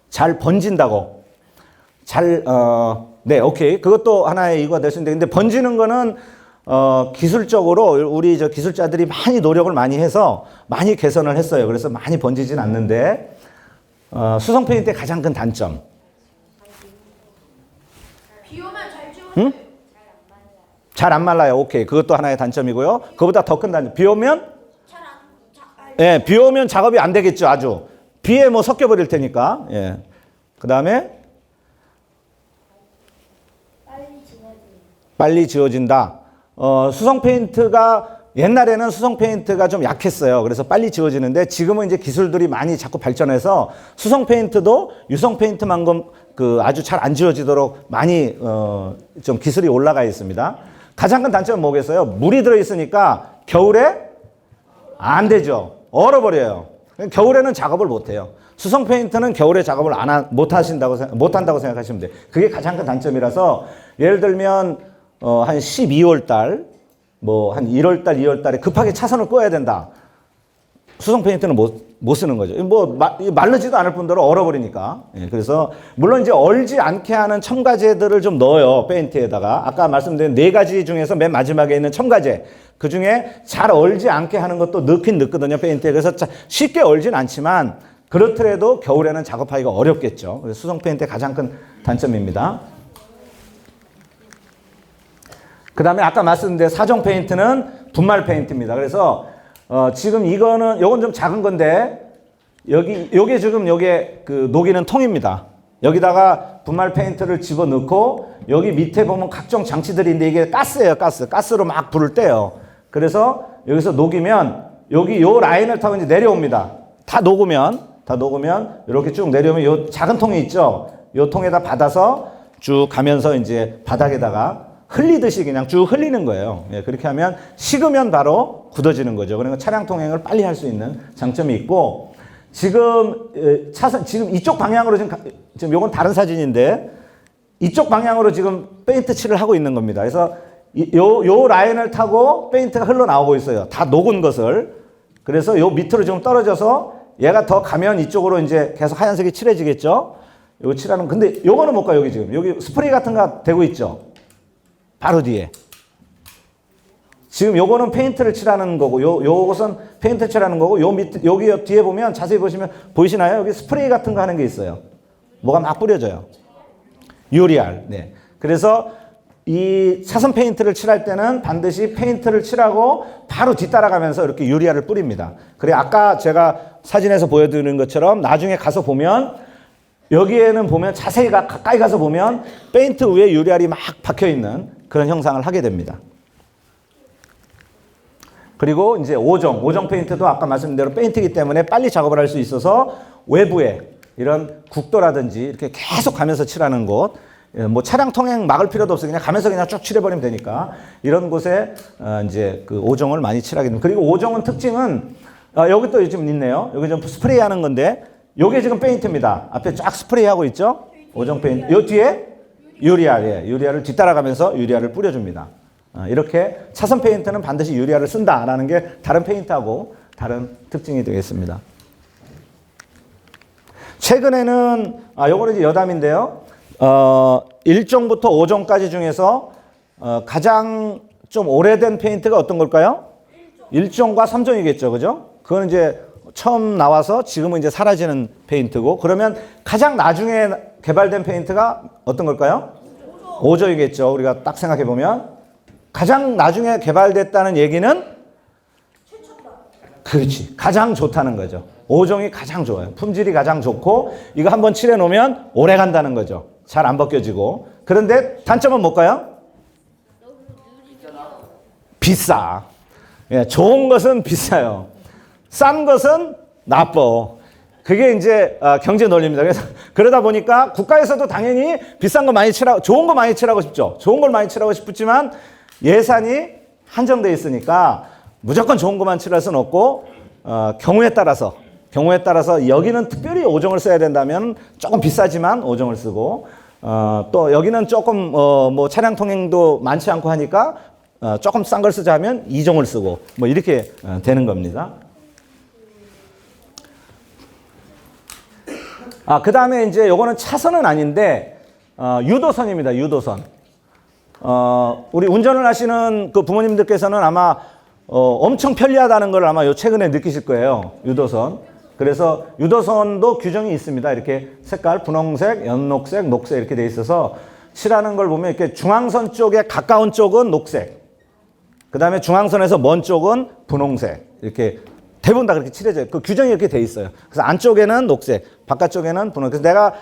잘 번진다고. 네, 오케이. 그것도 하나의 이유가 될 수 있는데, 근데 번지는 거는 기술적으로 우리 저 기술자들이 많이 노력을 많이 해서 많이 개선을 했어요. 그래서 많이 번지진 않는데, 수성 페인트의 가장 큰 단점. 비 오면 잘 지워져요. 응? 잘 안 말라요. 오케이. 그것도 하나의 단점이고요. 그보다 더 큰 단점. 비 오면? 예, 비 오면 작업이 안 되겠죠. 아주. 비에 뭐 섞여버릴 테니까. 예. 그 다음에? 빨리 지워진다. 수성 페인트가, 옛날에는 수성 페인트가 좀 약했어요. 그래서 빨리 지워지는데 지금은 이제 기술들이 많이 자꾸 발전해서 수성 페인트도 유성 페인트만큼 아주 잘 안 지워지도록 많이 좀 기술이 올라가 있습니다. 가장 큰 단점은 뭐겠어요? 물이 들어있으니까 겨울에 안 되죠. 얼어버려요. 겨울에는 작업을 못 해요. 수성 페인트는 겨울에 작업을 못 한다고 생각하시면 돼요. 그게 가장 큰 단점이라서, 예를 들면 한 12월 달, 뭐 한 1월 달, 2월 달에 급하게 차선을 꺼야 된다. 수성 페인트는 못 쓰는 거죠. 뭐 마르지도 않을 뿐더러 얼어버리니까. 예, 그래서 물론 이제 얼지 않게 하는 첨가제들을 좀 넣어요. 페인트에다가. 아까 말씀드린 4가지 중에서 맨 마지막에 있는 첨가제. 그 중에 잘 얼지 않게 하는 것도 넣긴 넣거든요. 페인트에. 그래서 쉽게 얼진 않지만 그렇더라도 겨울에는 작업하기가 어렵겠죠. 그래서 수성 페인트의 가장 큰 단점입니다. 그 다음에 아까 말씀드린 4종 페인트는 분말 페인트입니다. 그래서 지금 요건 좀 작은 건데, 요게 지금 요게 녹이는 통입니다. 여기다가 분말 페인트를 집어넣고, 여기 밑에 보면 각종 장치들인데 이게 가스예요, 가스. 가스로 막 불을 떼요. 그래서 여기서 녹이면, 요 라인을 타고 이제 내려옵니다. 다 녹으면, 이렇게 쭉 내려오면 요 작은 통이 있죠? 요 통에다 받아서 쭉 가면서 이제 바닥에다가 흘리듯이 그냥 쭉 흘리는 거예요. 예, 그렇게 하면 식으면 바로 굳어지는 거죠. 그러니까 차량 통행을 빨리 할 수 있는 장점이 있고, 지금 지금 이쪽 방향으로 지금 요건 다른 사진인데, 이쪽 방향으로 지금 페인트 칠을 하고 있는 겁니다. 그래서 요 라인을 타고 페인트가 흘러나오고 있어요. 다 녹은 것을. 그래서 요 밑으로 지금 떨어져서 얘가 더 가면 이쪽으로 이제 계속 하얀색이 칠해지겠죠. 요거 칠하는, 근데 요거는 못 가, 여기 지금. 여기 스프레이 같은 거 되고 있죠. 바로 뒤에. 지금 요거는 페인트를 칠하는 거고, 요것은 페인트 칠하는 거고, 여기 뒤에 보면 자세히 보시면 보이시나요? 여기 스프레이 같은 거 하는 게 있어요. 뭐가 막 뿌려져요. 유리알. 네. 그래서 이 차선 페인트를 칠할 때는 반드시 페인트를 칠하고 바로 뒤따라가면서 이렇게 유리알을 뿌립니다. 그래, 아까 제가 사진에서 보여드리는 것처럼 나중에 가서 보면, 여기에는 보면 자세히 가까이 가서 보면 페인트 위에 유리알이 막 박혀 있는 그런 형상을 하게 됩니다. 그리고 이제 5종 페인트도 아까 말씀드린 대로 페인트이기 때문에 빨리 작업을 할 수 있어서 외부에 이런 국도라든지 이렇게 계속 가면서 칠하는 곳, 뭐 차량 통행 막을 필요도 없어요. 그냥 가면서 그냥 쭉 칠해버리면 되니까 이런 곳에 이제 5종을 많이 칠하게 됩니다. 그리고 5종은 특징은 여기 또 지금 있네요. 여기 좀 스프레이 하는 건데, 요게 지금 페인트입니다. 앞에 쫙 스프레이 하고 있죠? 5종 페인트. 요 뒤에 유리알, 예, 유리알을 뒤따라가면서 유리알을 뿌려줍니다. 이렇게 차선 페인트는 반드시 유리알을 쓴다라는 게 다른 페인트하고 다른 특징이 되겠습니다. 최근에는, 요거는 이제 여담인데요. 1종부터 5종까지 중에서 가장 좀 오래된 페인트가 어떤 걸까요? 1종과 3종이겠죠. 그죠? 그건 이제 처음 나와서 지금은 이제 사라지는 페인트고, 그러면 가장 나중에 개발된 페인트가 어떤 걸까요? 5종이겠죠. 우리가 딱 생각해 보면 가장 나중에 개발됐다는 얘기는, 그렇지, 가장 좋다는 거죠. 5종이 가장 좋아요. 품질이 가장 좋고, 이거 한번 칠해 놓으면 오래 간다는 거죠. 잘 안 벗겨지고. 그런데 단점은 뭘까요? 비싸. 예, 좋은 것은 비싸요. 싼 것은 나빠. 그게 이제 경제 논리입니다. 그래서 그러다 보니까 국가에서도 당연히 비싼 거 많이 치라고, 좋은 거 많이 치라고 싶죠. 좋은 걸 많이 치라고 싶지만 예산이 한정돼 있으니까 무조건 좋은 것만 치랄 수는 없고 경우에 따라서 여기는 특별히 5종을 써야 된다면 조금 비싸지만 5종을 쓰고 또 여기는 조금 뭐 차량 통행도 많지 않고 하니까 조금 싼 걸 쓰자 하면 2종을 쓰고 뭐 이렇게 되는 겁니다. 그 다음에 이제 요거는 차선은 아닌데, 유도선입니다. 유도선. 우리 운전을 하시는 그 부모님들께서는 아마, 엄청 편리하다는 걸 아마 요 최근에 느끼실 거예요. 유도선. 그래서 유도선도 규정이 있습니다. 이렇게 색깔, 분홍색, 연녹색, 녹색 이렇게 돼 있어서 칠하는 걸 보면 이렇게 중앙선 쪽에 가까운 쪽은 녹색. 그 다음에 중앙선에서 먼 쪽은 분홍색. 이렇게 대부분 다 그렇게 칠해져요. 그 규정이 이렇게 돼 있어요. 그래서 안쪽에는 녹색, 바깥쪽에는 분홍색. 그래서 내가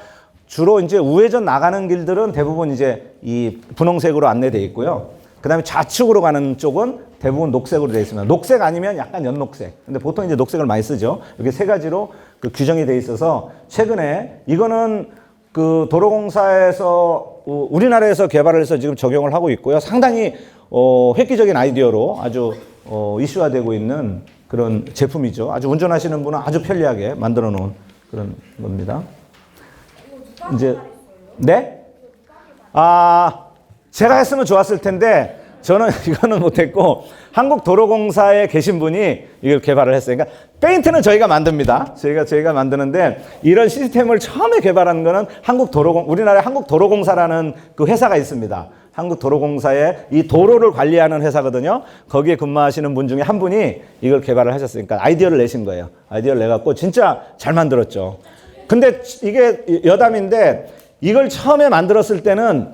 주로 이제 우회전 나가는 길들은 대부분 이제 이 분홍색으로 안내돼 있고요. 그 다음에 좌측으로 가는 쪽은 대부분 녹색으로 되어 있습니다. 녹색 아니면 약간 연녹색. 근데 보통 이제 녹색을 많이 쓰죠. 이렇게 세 가지로 그 규정이 돼 있어서 최근에 이거는 그 도로공사에서 우리나라에서 개발을 해서 지금 적용을 하고 있고요. 상당히 획기적인 아이디어로 아주 이슈화되고 있는 그런 제품이죠. 아주 운전하시는 분은 아주 편리하게 만들어 놓은 그런 겁니다. 이제 네? 제가 했으면 좋았을 텐데 저는 이거는 못했고 한국도로공사에 계신 분이 이걸 개발을 했어요. 그러니까 페인트는 저희가 만듭니다. 저희가 만드는데 이런 시스템을 처음에 개발한 거는 우리나라의 한국도로공사라는 그 회사가 있습니다. 한국도로공사에 이 도로를 관리하는 회사거든요. 거기에 근무하시는 분 중에 한 분이 이걸 개발을 하셨으니까 아이디어를 내신 거예요. 아이디어를 내갖고 진짜 잘 만들었죠. 근데 이게 여담인데 이걸 처음에 만들었을 때는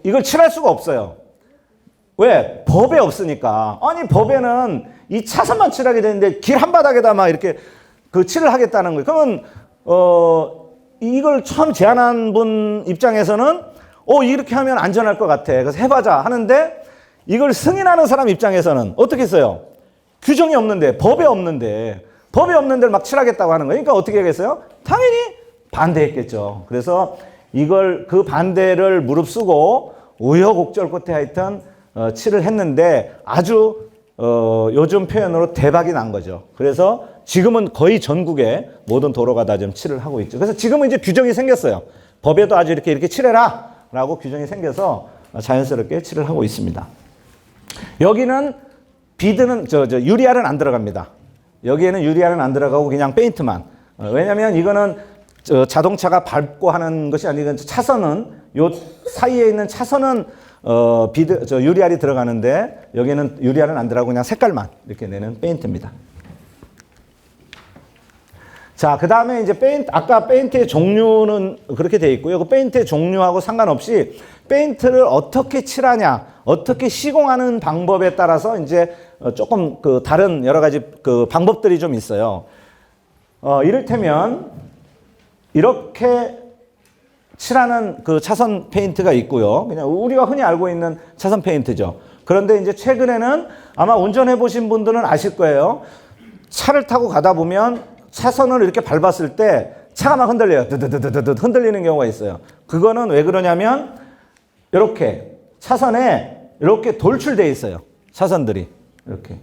이걸 칠할 수가 없어요. 왜? 법에 없으니까. 아니 법에는 이 차선만 칠하게 되는데 길 한바닥에다 막 이렇게 그 칠을 하겠다는 거예요. 그러면 이걸 처음 제안한 분 입장에서는 이렇게 하면 안전할 것 같아. 그래서 해보자 하는데 이걸 승인하는 사람 입장에서는 어떻게 했어요? 규정이 없는데, 법에 없는데 막 칠하겠다고 하는 거예요. 그러니까 어떻게 하겠어요? 당연히 반대했겠죠. 그래서 이걸 그 반대를 무릅쓰고 우여곡절 끝에 하여튼 칠을 했는데 아주 요즘 표현으로 대박이 난 거죠. 그래서 지금은 거의 전국에 모든 도로가 다 좀 칠을 하고 있죠. 그래서 지금은 이제 규정이 생겼어요. 법에도 아주 이렇게 칠해라 라고 규정이 생겨서 자연스럽게 칠을 하고 있습니다. 여기는 비드는 유리알은 안 들어갑니다. 여기에는 유리알은 안 들어가고 그냥 페인트만. 왜냐하면 이거는 자동차가 밟고 하는 것이 아니고 차선은 요 사이에 있는 차선은 유리알이 들어가는데 여기는 유리알은 안 들어가고 그냥 색깔만 이렇게 내는 페인트입니다. 자, 그 다음에 이제 아까 페인트의 종류는 그렇게 되어 있고요. 그 페인트의 종류하고 상관없이 페인트를 어떻게 칠하냐, 어떻게 시공하는 방법에 따라서 이제 조금 그 다른 여러 가지 그 방법들이 좀 있어요. 이를테면 이렇게 칠하는 그 차선 페인트가 있고요. 그냥 우리가 흔히 알고 있는 차선 페인트죠. 그런데 이제 최근에는 아마 운전해 보신 분들은 아실 거예요. 차를 타고 가다 보면 차선을 이렇게 밟았을 때 차가 막 흔들려요. 드드드드드 흔들리는 경우가 있어요. 그거는 왜 그러냐면 이렇게 차선에 이렇게 돌출되어 있어요. 차선들이 이렇게.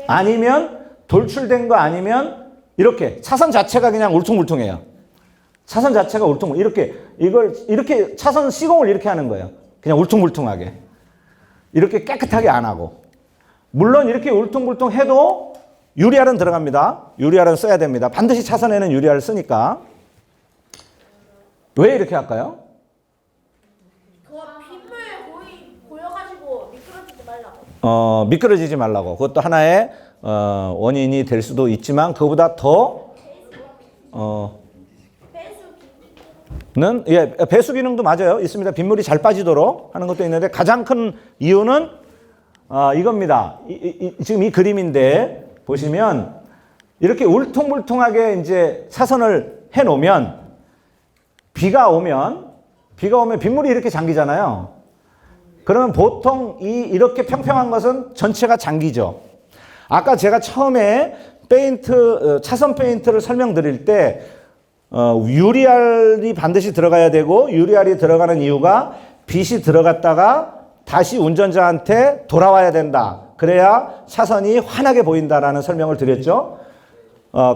아니면 돌출된 거 아니면 이렇게 차선 자체가 그냥 울퉁불퉁해요. 차선 자체가 이렇게 차선 시공을 이렇게 하는 거예요. 그냥 울퉁불퉁하게. 이렇게 깨끗하게 안 하고. 물론 이렇게 울퉁불퉁해도 유리알은 들어갑니다. 유리알은 써야 됩니다. 반드시 차선에는 유리알을 쓰니까. 왜 이렇게 할까요? 그거 빗물 고여가지고 미끄러지지 말라고. 미끄러지지 말라고. 그것도 하나의 원인이 될 수도 있지만 그거보다 더 배수 기능도 맞아요. 있습니다. 빗물이 잘 빠지도록 하는 것도 있는데 가장 큰 이유는 이겁니다. 지금 이 그림인데 보시면 이렇게 울퉁불퉁하게 이제 차선을 해 놓으면 비가 오면 빗물이 이렇게 잠기잖아요. 그러면 보통 이렇게 평평한 것은 전체가 장기죠. 아까 제가 처음에 차선 페인트를 설명드릴 때 유리알이 반드시 들어가야 되고, 유리알이 들어가는 이유가 빛이 들어갔다가 다시 운전자한테 돌아와야 된다. 그래야 차선이 환하게 보인다라는 설명을 드렸죠.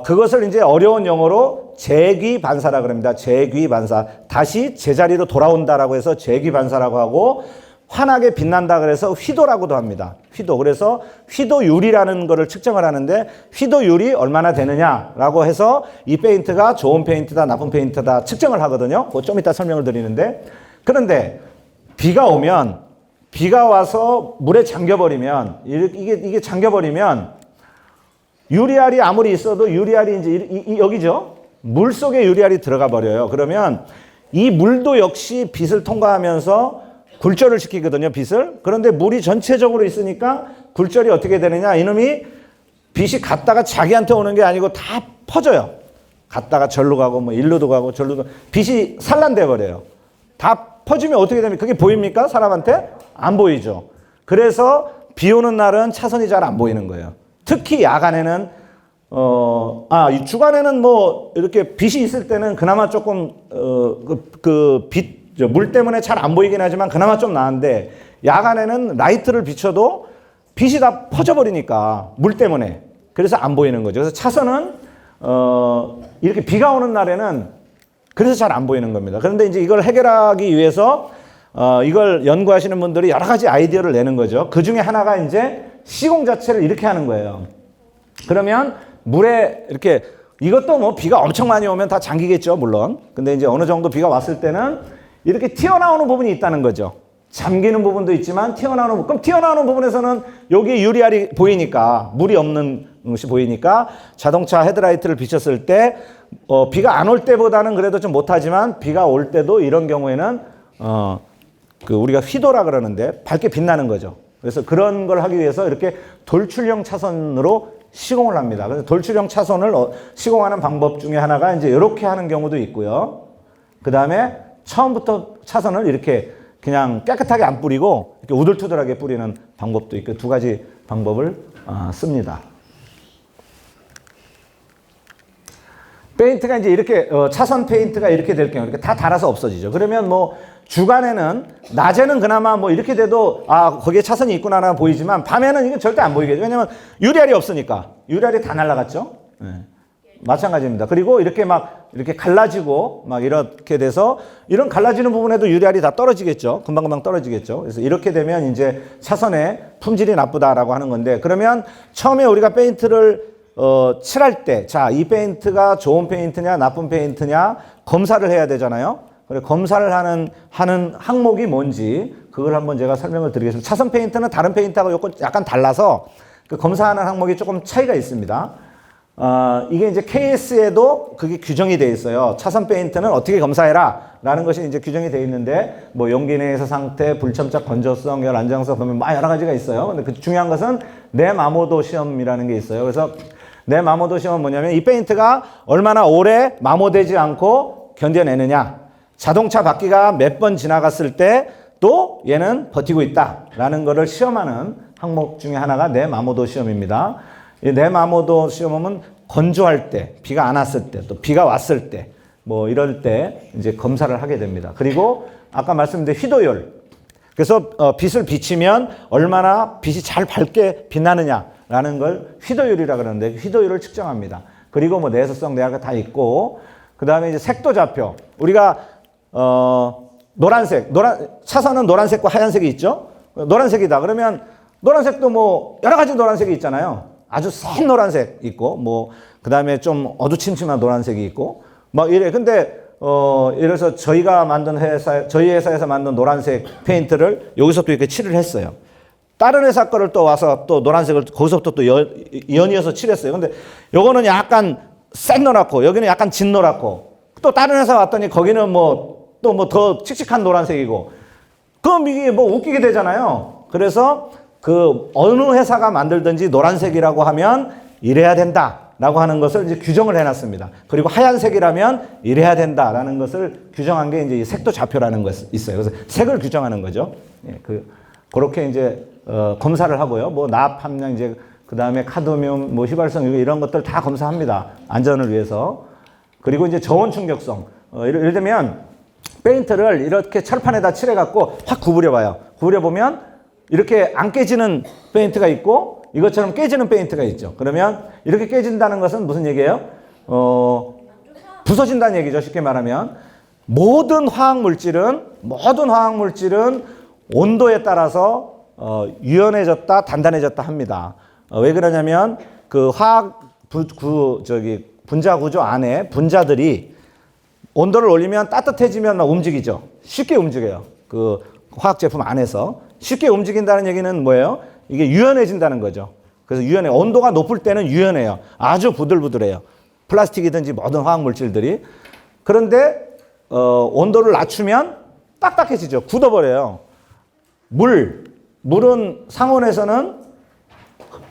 그것을 이제 어려운 영어로 재귀 반사라 그럽니다. 재귀 반사. 다시 제자리로 돌아온다라고 해서 재귀 반사라고 하고, 환하게 빛난다 그래서 휘도라고도 합니다. 휘도. 그래서 휘도율이라는 거를 측정을 하는데, 휘도율이 얼마나 되느냐라고 해서 이 페인트가 좋은 페인트다, 나쁜 페인트다 측정을 하거든요. 그거 좀 이따 설명을 드리는데, 그런데 비가 오면, 비가 와서 물에 잠겨버리면, 이게 잠겨버리면 유리알이 아무리 있어도 유리알이 이제 여기죠. 물 속에 유리알이 들어가 버려요. 그러면 이 물도 역시 빛을 통과하면서 굴절을 시키거든요, 빛을. 그런데 물이 전체적으로 있으니까 굴절이 어떻게 되느냐, 이놈이 빛이 갔다가 자기한테 오는 게 아니고 다 퍼져요. 갔다가 절로 가고 뭐 일로도 가고 절로도, 빛이 산란돼 버려요. 다 퍼지면 어떻게 됩니까? 그게 보입니까? 사람한테? 안 보이죠. 그래서 비 오는 날은 차선이 잘 안 보이는 거예요. 특히 야간에는 이 주간에는 뭐 이렇게 빛이 있을 때는 그나마 조금 물 때문에 잘 안 보이긴 하지만 그나마 좀 나은데, 야간에는 라이트를 비춰도 빛이 다 퍼져버리니까 물 때문에, 그래서 안 보이는 거죠. 그래서 차선은 이렇게 비가 오는 날에는 그래서 잘 안 보이는 겁니다. 그런데 이제 이걸 해결하기 위해서 이걸 연구하시는 분들이 여러 가지 아이디어를 내는 거죠. 그 중에 하나가 이제 시공 자체를 이렇게 하는 거예요. 그러면 물에 이렇게, 이것도 뭐 비가 엄청 많이 오면 다 잠기겠죠, 물론. 근데 이제 어느 정도 비가 왔을 때는 이렇게 튀어나오는 부분이 있다는 거죠. 잠기는 부분도 있지만 튀어나오는 부분. 그럼 튀어나오는 부분에서는 여기 유리알이 보이니까, 물이 없는 것이 보이니까 자동차 헤드라이트를 비쳤을 때 비가 안 올 때보다는 그래도 좀 못하지만 비가 올 때도 이런 경우에는 우리가 휘도라 그러는데 밝게 빛나는 거죠. 그래서 그런 걸 하기 위해서 이렇게 돌출형 차선으로 시공을 합니다. 그래서 돌출형 차선을 시공하는 방법 중에 하나가 이제 이렇게 하는 경우도 있고요. 그 다음에 처음부터 차선을 이렇게 그냥 깨끗하게 안 뿌리고 이렇게 우들투들하게 뿌리는 방법도 있고, 두 가지 방법을 씁니다. 페인트가 이제 이렇게 차선 페인트가 이렇게 될 경우 이렇게 다 닳아서 없어지죠. 그러면 뭐 주간에는, 낮에는 그나마 뭐 이렇게 돼도 거기에 차선이 있구나 보이지만 밤에는 이게 절대 안 보이겠죠. 왜냐면 유리알이 없으니까. 유리알이 다 날아갔죠. 네. 마찬가지입니다. 그리고 이렇게 막 이렇게 갈라지고 막 이렇게 돼서, 이런 갈라지는 부분에도 유리알이 다 떨어지겠죠. 금방금방 떨어지겠죠. 그래서 이렇게 되면 이제 차선의 품질이 나쁘다라고 하는 건데, 그러면 처음에 우리가 페인트를 칠할 때, 자, 이 페인트가 좋은 페인트냐 나쁜 페인트냐 검사를 해야 되잖아요. 그래, 검사를 하는 항목이 뭔지 그걸 한번 제가 설명을 드리겠습니다. 차선 페인트는 다른 페인트하고 약간 달라서 그 검사하는 항목이 조금 차이가 있습니다. 이게 이제 KS에도 그게 규정이 되어 있어요. 차선 페인트는 어떻게 검사해라 라는 것이 이제 규정이 되어 있는데, 뭐 용기 내에서 상태, 불첨착 건조성, 열 안정성 보면 막 여러 가지가 있어요. 근데 그 중요한 것은 내마모도 시험이라는 게 있어요. 그래서 내마모도 시험은 뭐냐면 이 페인트가 얼마나 오래 마모되지 않고 견뎌내느냐, 자동차 바퀴가 몇 번 지나갔을 때 또 얘는 버티고 있다라는 거를 시험하는 항목 중에 하나가 내마모도 시험입니다. 이 내마모도 시험은 건조할 때, 비가 안 왔을 때, 또 비가 왔을 때, 뭐 이럴 때 이제 검사를 하게 됩니다. 그리고 아까 말씀드린 휘도율. 그래서 빛을 비치면 얼마나 빛이 잘 밝게 빛나느냐라는 걸 휘도율이라 그러는데, 휘도율을 측정합니다. 그리고 뭐 내소성 내화가 다 있고, 그 다음에 이제 색도 좌표. 우리가 차선은 노란색과 하얀색이 있죠. 노란색이다. 그러면 노란색도 뭐 여러 가지 노란색이 있잖아요. 아주 센 노란색 있고, 뭐 그 다음에 좀 어두침침한 노란색이 있고, 막 이래. 근데 예를 들어서 저희 회사에서 만든 노란색 페인트를 여기서부터 이렇게 칠을 했어요. 다른 회사 거를 또 와서 또 노란색을 거기서부터 또 연이어서 칠했어요. 근데 요거는 약간 센 노랗고, 여기는 약간 진 노랗고, 또 다른 회사 왔더니 거기는 뭐 또 뭐 더 칙칙한 노란색이고, 그럼 이게 뭐 웃기게 되잖아요. 그래서 그 어느 회사가 만들든지 노란색이라고 하면 이래야 된다라고 하는 것을 이제 규정을 해놨습니다. 그리고 하얀색이라면 이래야 된다라는 것을 규정한 게 이제 이 색도 좌표라는 것이 있어요. 그래서 색을 규정하는 거죠. 예, 그렇게 이제 검사를 하고요. 뭐 납 함량 이제 그 다음에 카드뮴, 뭐 휘발성 이런 것들 다 검사합니다. 안전을 위해서. 그리고 이제 저온 충격성. 예를 들면 페인트를 이렇게 철판에다 칠해갖고 확 구부려봐요. 구부려보면 이렇게 안 깨지는 페인트가 있고 이것처럼 깨지는 페인트가 있죠. 그러면 이렇게 깨진다는 것은 무슨 얘기예요? 부서진다는 얘기죠. 쉽게 말하면. 모든 화학 물질은 온도에 따라서 유연해졌다, 단단해졌다 합니다. 왜 그러냐면 그 화학 분자 구조 안에 분자들이 온도를 올리면 따뜻해지면 막 움직이죠. 쉽게 움직여요. 그 화학 제품 안에서 쉽게 움직인다는 얘기는 뭐예요? 이게 유연해진다는 거죠. 그래서 유연해. 온도가 높을 때는 유연해요. 아주 부들부들해요. 플라스틱이든지 모든 화학 물질들이. 그런데 온도를 낮추면 딱딱해지죠. 굳어버려요. 물은 상온에서는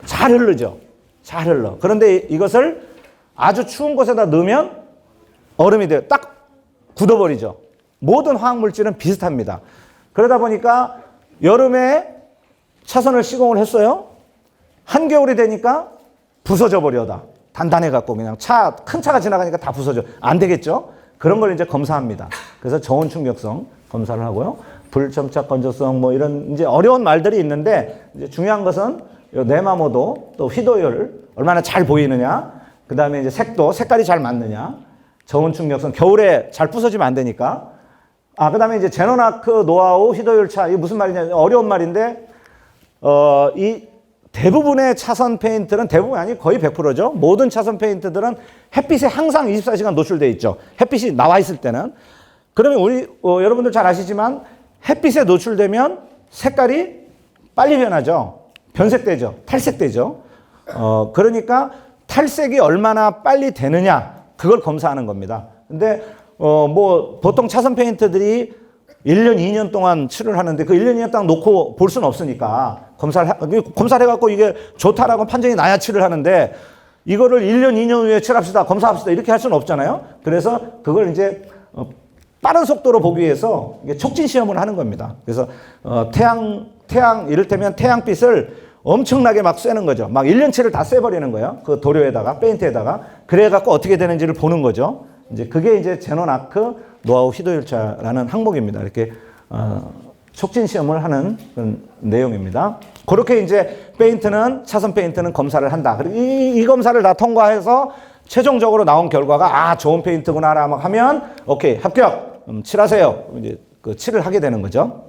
잘 흐르죠. 잘 흘러. 그런데 이것을 아주 추운 곳에다 넣으면 얼음이 돼요. 딱 굳어버리죠. 모든 화학물질은 비슷합니다. 그러다 보니까 여름에 차선을 시공을 했어요. 한겨울이 되니까 부서져 버려다. 단단해갖고 그냥 큰 차가 지나가니까 다 부서져. 안 되겠죠? 그런 걸 이제 검사합니다. 그래서 저온 충격성 검사를 하고요. 불점착 건조성 뭐 이런 이제 어려운 말들이 있는데 이제 중요한 것은 내마모도 또 휘도율 얼마나 잘 보이느냐. 그 다음에 이제 색깔이 잘 맞느냐. 저온 충격성 겨울에 잘 부서지면 안 되니까. 그 다음에 이제 제노나크 노하우 휘도율 차. 이게 무슨 말이냐. 어려운 말인데 이 대부분의 차선 페인트는 대부분 아니 거의 100%죠. 모든 차선 페인트들은 햇빛에 항상 24시간 노출돼 있죠. 햇빛이 나와 있을 때는. 그러면 여러분들 잘 아시지만 햇빛에 노출되면 색깔이 빨리 변하죠. 변색되죠. 탈색되죠. 그러니까 탈색이 얼마나 빨리 되느냐 그걸 검사하는 겁니다. 근데 뭐 보통 차선 페인트들이 1년, 2년 동안 칠을 하는데 그 1년, 2년 동안 놓고 볼 수는 없으니까 검사를 해갖고 이게 좋다라고 판정이 나야 칠을 하는데 이거를 1년, 2년 후에 칠합시다, 검사합시다 이렇게 할 수는 없잖아요. 그래서 그걸 이제 빠른 속도로 보기 위해서 촉진 시험을 하는 겁니다. 그래서 이를테면 태양빛을 엄청나게 막 쐬는 거죠. 막 1년치를 다 쐬버리는 거예요. 그 도료에다가, 페인트에다가. 그래갖고 어떻게 되는지를 보는 거죠. 이제 그게 이제 제노나크 노하우 휘도율차라는 항목입니다. 이렇게 촉진 시험을 하는 그런 내용입니다. 그렇게 이제 차선 페인트는 검사를 한다. 그리고 이 검사를 다 통과해서 최종적으로 나온 결과가 좋은 페인트구나 막 하면 오케이 합격 칠하세요. 이제 그 칠을 하게 되는 거죠.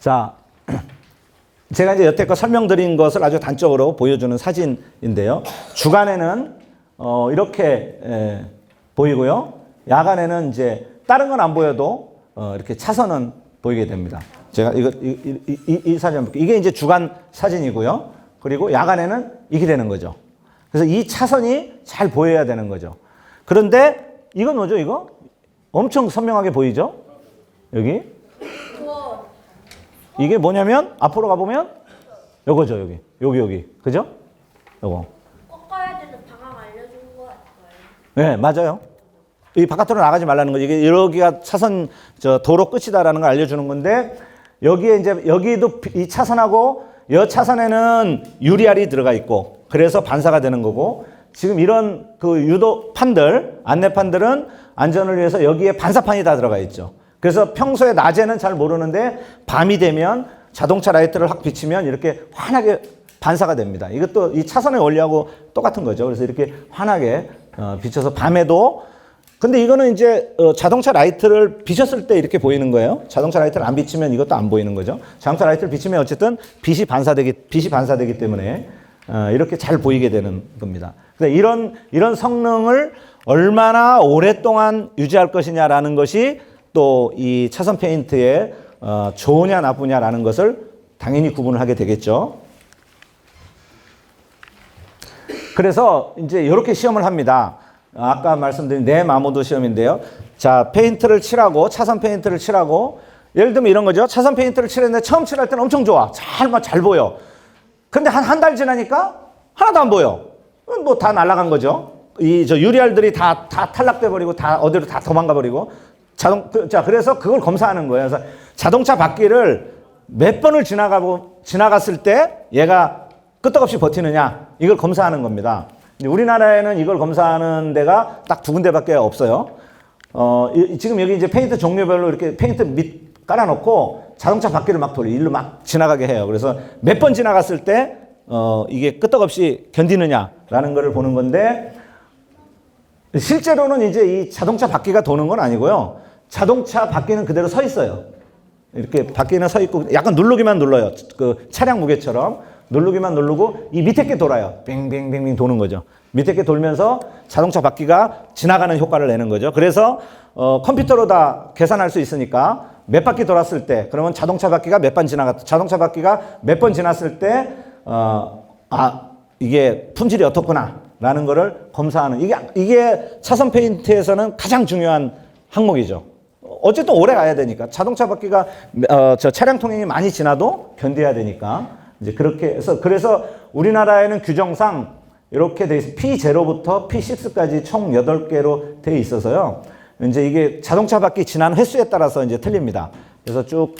자, 제가 이제 여태껏 설명드린 것을 아주 단적으로 보여주는 사진인데요. 주간에는 이렇게 보이고요. 야간에는 이제 다른 건 안 보여도 이렇게 차선은 보이게 됩니다. 제가 이 사진 볼게요. 이게 이제 주간 사진이고요. 그리고 야간에는 이게 되는 거죠. 그래서 이 차선이 잘 보여야 되는 거죠. 그런데 이건 뭐죠, 이거? 엄청 선명하게 보이죠? 여기. 이게 뭐냐면 앞으로 가보면 요거죠, 여기. 그죠? 요거. 꺾어야 되는 방향 알려준 거 같아요. 네, 맞아요. 이 바깥으로 나가지 말라는 거죠. 이게 여기가 차선, 도로 끝이다라는 걸 알려주는 건데, 여기에 이제, 여기도 이 차선하고, 여 차선에는 유리알이 들어가 있고, 그래서 반사가 되는 거고, 지금 이런 그 유도판들, 안내판들은 안전을 위해서 여기에 반사판이 다 들어가 있죠. 그래서 평소에 낮에는 잘 모르는데, 밤이 되면 자동차 라이트를 확 비치면 이렇게 환하게 반사가 됩니다. 이것도 이 차선의 원리하고 똑같은 거죠. 그래서 이렇게 환하게 비춰서 밤에도 근데 이거는 이제 자동차 라이트를 비쳤을 때 이렇게 보이는 거예요. 자동차 라이트를 안 비치면 이것도 안 보이는 거죠. 자동차 라이트를 비치면 어쨌든 빛이 반사되기 때문에 이렇게 잘 보이게 되는 겁니다. 근데 이런 성능을 얼마나 오랫동안 유지할 것이냐라는 것이 또 이 차선 페인트의 좋으냐 나쁘냐라는 것을 당연히 구분을 하게 되겠죠. 그래서 이제 이렇게 시험을 합니다. 아까 말씀드린 내마모도 시험인데요. 자, 페인트를 칠하고, 차선 페인트를 칠하고, 예를 들면 이런 거죠. 차선 페인트를 칠했는데 처음 칠할 때는 엄청 좋아. 잘 보여. 근데 한 달 지나니까 하나도 안 보여. 뭐 다 날아간 거죠. 유리알들이 다 탈락돼 버리고, 다 어디로 다 도망가 버리고, 자, 그래서 그걸 검사하는 거예요. 그래서 자동차 바퀴를 몇 번을 지나갔을 때 얘가 끄떡없이 버티느냐, 이걸 검사하는 겁니다. 우리나라에는 이걸 검사하는 데가 딱 두 군데밖에 없어요. 지금 여기 이제 페인트 종류별로 이렇게 페인트 밑 깔아놓고 자동차 바퀴를 막 돌려, 일로 막 지나가게 해요. 그래서 몇 번 지나갔을 때, 이게 끄떡없이 견디느냐라는 거를 보는 건데, 실제로는 이제 이 자동차 바퀴가 도는 건 아니고요. 자동차 바퀴는 그대로 서 있어요. 이렇게 바퀴는 서 있고 약간 누르기만 눌러요. 그 차량 무게처럼 누르기만 누르고 이 밑에 게 돌아요. 빙빙빙빙 도는 거죠. 밑에 게 돌면서 자동차 바퀴가 지나가는 효과를 내는 거죠. 그래서 컴퓨터로 다 계산할 수 있으니까 몇 바퀴 돌았을 때, 그러면 자동차 바퀴가 몇 번 지나갔다. 자동차 바퀴가 몇 번 지났을 때 이게 품질이 어떻구나라는 거를 검사하는, 이게 차선 페인트에서는 가장 중요한 항목이죠. 어쨌든 오래 가야 되니까 자동차 바퀴가 저 차량 통행이 많이 지나도 견뎌야 되니까 이제 그렇게 해서, 그래서 우리나라에는 규정상 이렇게 돼 있어요. P0부터 P6까지 총 8개로 돼 있어서요. 이제 이게 자동차 바퀴 지난 횟수에 따라서 이제 틀립니다. 그래서 쭉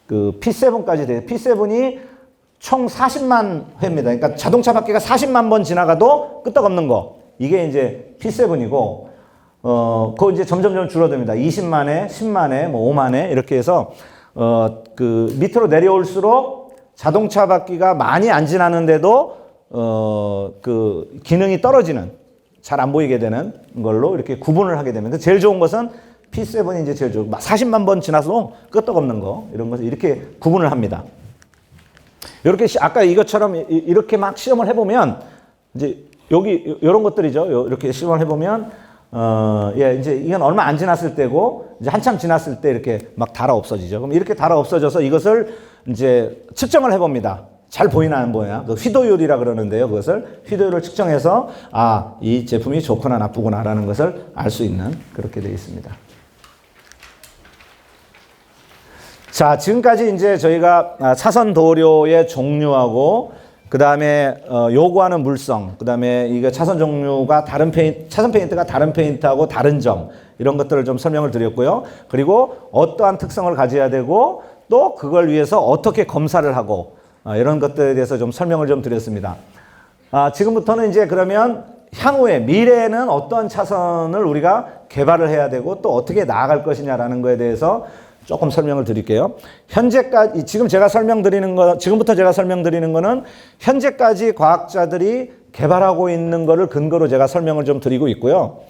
그 P7까지 돼요. P7이 총 40만 회입니다. 그러니까 자동차 바퀴가 40만 번 지나가도 끄떡없는 거. 이게 이제 P7이고, 그거 이제 점점 줄어듭니다. 20만 회, 10만 회, 뭐 5만 회 이렇게 해서 그 밑으로 내려올수록 자동차 바퀴가 많이 안 지나는데도 그 기능이 떨어지는, 잘 안 보이게 되는 걸로 이렇게 구분을 하게 됩니다. 제일 좋은 것은 P7이 이제 제일 좋고, 40만 번 지나서 끄떡없는 거, 이런 것을 이렇게 구분을 합니다. 이렇게 아까 이것처럼 이렇게 막 시험을 해보면 이제 여기 이런 것들이죠. 이렇게 시험을 해보면 예, 이제 이건 얼마 안 지났을 때고, 이제 한참 지났을 때 이렇게 막 달아 없어지죠. 그럼 이렇게 달아 없어져서 이것을 이제 측정을 해봅니다. 잘 보이나 안 보이나? 그 휘도율이라 그러는데요. 그것을 휘도율을 측정해서 이 제품이 좋구나 나쁘구나라는 것을 알 수 있는, 그렇게 되어 있습니다. 자, 지금까지 이제 저희가 차선 도료의 종류하고, 그 다음에 요구하는 물성, 그 다음에 이게 차선 종류가 차선 페인트가 다른 페인트하고 다른 점, 이런 것들을 좀 설명을 드렸고요. 그리고 어떠한 특성을 가져야 되고, 또 그걸 위해서 어떻게 검사를 하고, 이런 것들에 대해서 좀 설명을 좀 드렸습니다. 지금부터는 이제 그러면 향후에 미래에는 어떤 차선을 우리가 개발을 해야 되고 또 어떻게 나아갈 것이냐라는 거에 대해서 조금 설명을 드릴게요. 현재까지, 지금부터 제가 설명드리는 거는 현재까지 과학자들이 개발하고 있는 거를 근거로 제가 설명을 좀 드리고 있고요.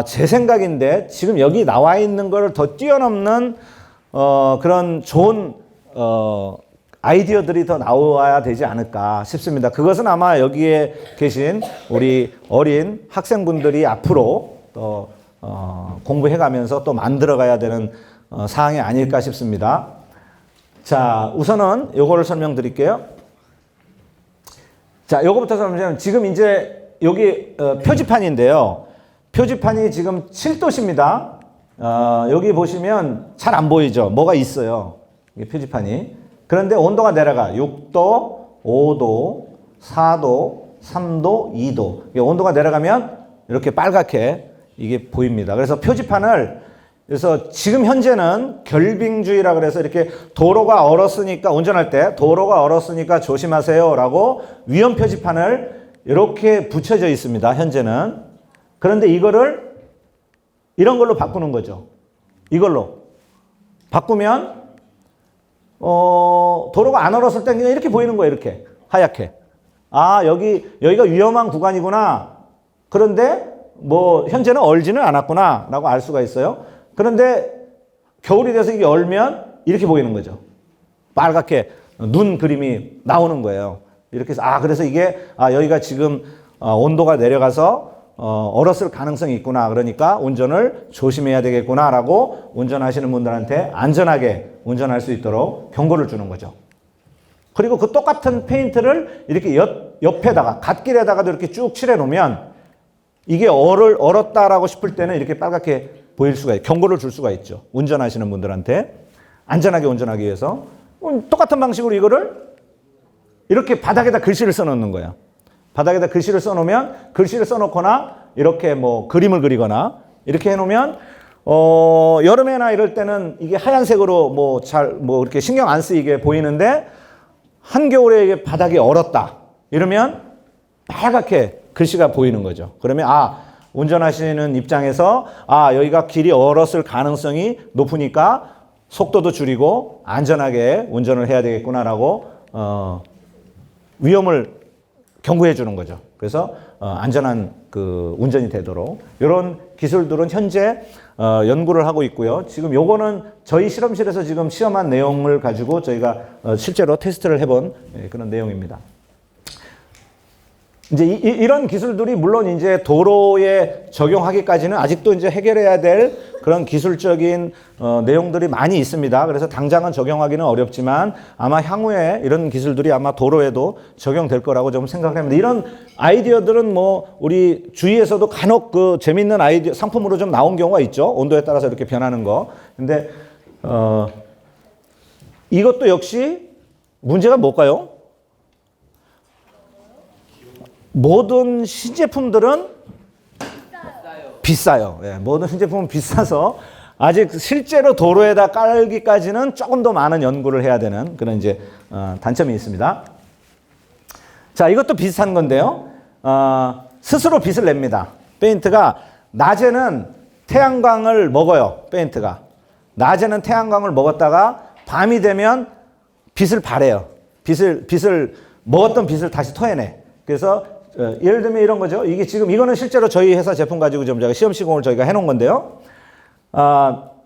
제 생각인데 지금 여기 나와 있는 거를 더 뛰어넘는 그런 좋은 아이디어들이 더 나와야 되지 않을까 싶습니다. 그것은 아마 여기에 계신 우리 어린 학생분들이 앞으로 또 공부해가면서 또 만들어가야 되는 사항이 아닐까 싶습니다. 자, 우선은 요거를 설명드릴게요. 자, 요거부터 설명드리면, 지금 이제 여기 표지판인데요. 표지판이 지금 7도씨입니다. 여기 보시면 잘 안 보이죠? 뭐가 있어요. 이게 표지판이. 그런데 온도가 내려가. 6도, 5도, 4도, 3도, 2도. 온도가 내려가면 이렇게 빨갛게 이게 보입니다. 그래서 표지판을, 그래서 지금 현재는 결빙주의라 그래서 이렇게 도로가 얼었으니까, 운전할 때 도로가 얼었으니까 조심하세요 라고 위험 표지판을 이렇게 붙여져 있습니다. 현재는. 그런데 이거를 이런 걸로 바꾸는 거죠. 이걸로 바꾸면 도로가 안 얼었을 때 그냥 이렇게 보이는 거예요. 이렇게 하얗게. 여기가 위험한 구간이구나. 그런데 뭐 현재는 얼지는 않았구나 라고 알 수가 있어요. 그런데 겨울이 돼서 이게 얼면 이렇게 보이는 거죠. 빨갛게 눈 그림이 나오는 거예요. 이렇게 해서 그래서 이게 여기가 지금 온도가 내려가서 얼었을 가능성이 있구나. 그러니까 운전을 조심해야 되겠구나 라고 운전하시는 분들한테 안전하게 운전할 수 있도록 경고를 주는 거죠. 그리고 그 똑같은 페인트를 이렇게 옆에다가, 갓길에다가도 이렇게 쭉 칠해 놓으면 이게 얼었다라고 싶을 때는 이렇게 빨갛게 보일 수가 있고, 경고를 줄 수가 있죠. 운전하시는 분들한테 안전하게 운전하기 위해서. 똑같은 방식으로 이거를 이렇게 바닥에다 글씨를 써놓는 거예요. 바닥에다 글씨를 써놓으면, 글씨를 써놓거나 이렇게 뭐 그림을 그리거나 이렇게 해놓으면 여름에나 이럴 때는 이게 하얀색으로 뭐 이렇게 신경 안 쓰이게 보이는데 한겨울에 이게 바닥이 얼었다. 이러면 빨갛게 글씨가 보이는 거죠. 그러면 운전하시는 입장에서 여기가 길이 얼었을 가능성이 높으니까 속도도 줄이고 안전하게 운전을 해야 되겠구나라고 위험을 경고해 주는 거죠. 그래서 안전한 그 운전이 되도록 이런 기술들은 현재 연구를 하고 있고요. 지금 요거는 저희 실험실에서 지금 시험한 내용을 가지고 저희가 실제로 테스트를 해본 그런 내용입니다. 이제 이런 기술들이 물론 이제 도로에 적용하기까지는 아직도 이제 해결해야 될 그런 기술적인 내용들이 많이 있습니다. 그래서 당장은 적용하기는 어렵지만 아마 향후에 이런 기술들이 아마 도로에도 적용될 거라고 좀 생각을 합니다. 이런 아이디어들은 뭐 우리 주위에서도 간혹 그 재밌는 아이디어 상품으로 좀 나온 경우가 있죠. 온도에 따라서 이렇게 변하는 거. 근데 이것도 역시 문제가 뭘까요? 모든 신제품들은 비싸요. 예, 모든 신제품은 비싸서 아직 실제로 도로에다 깔기까지는 조금 더 많은 연구를 해야 되는 그런 이제 단점이 있습니다. 자, 이것도 비슷한 건데요. 스스로 빛을 냅니다. 페인트가 낮에는 태양광을 먹어요. 페인트가 낮에는 태양광을 먹었다가 밤이 되면 빛을 발해요. 빛을 먹었던 빛을 다시 토해내. 그래서 예를 들면 이런 거죠. 이게 지금 이거는 실제로 저희 회사 제품 가지고 좀 제가 시험 시공을 저희가 해놓은 건데요.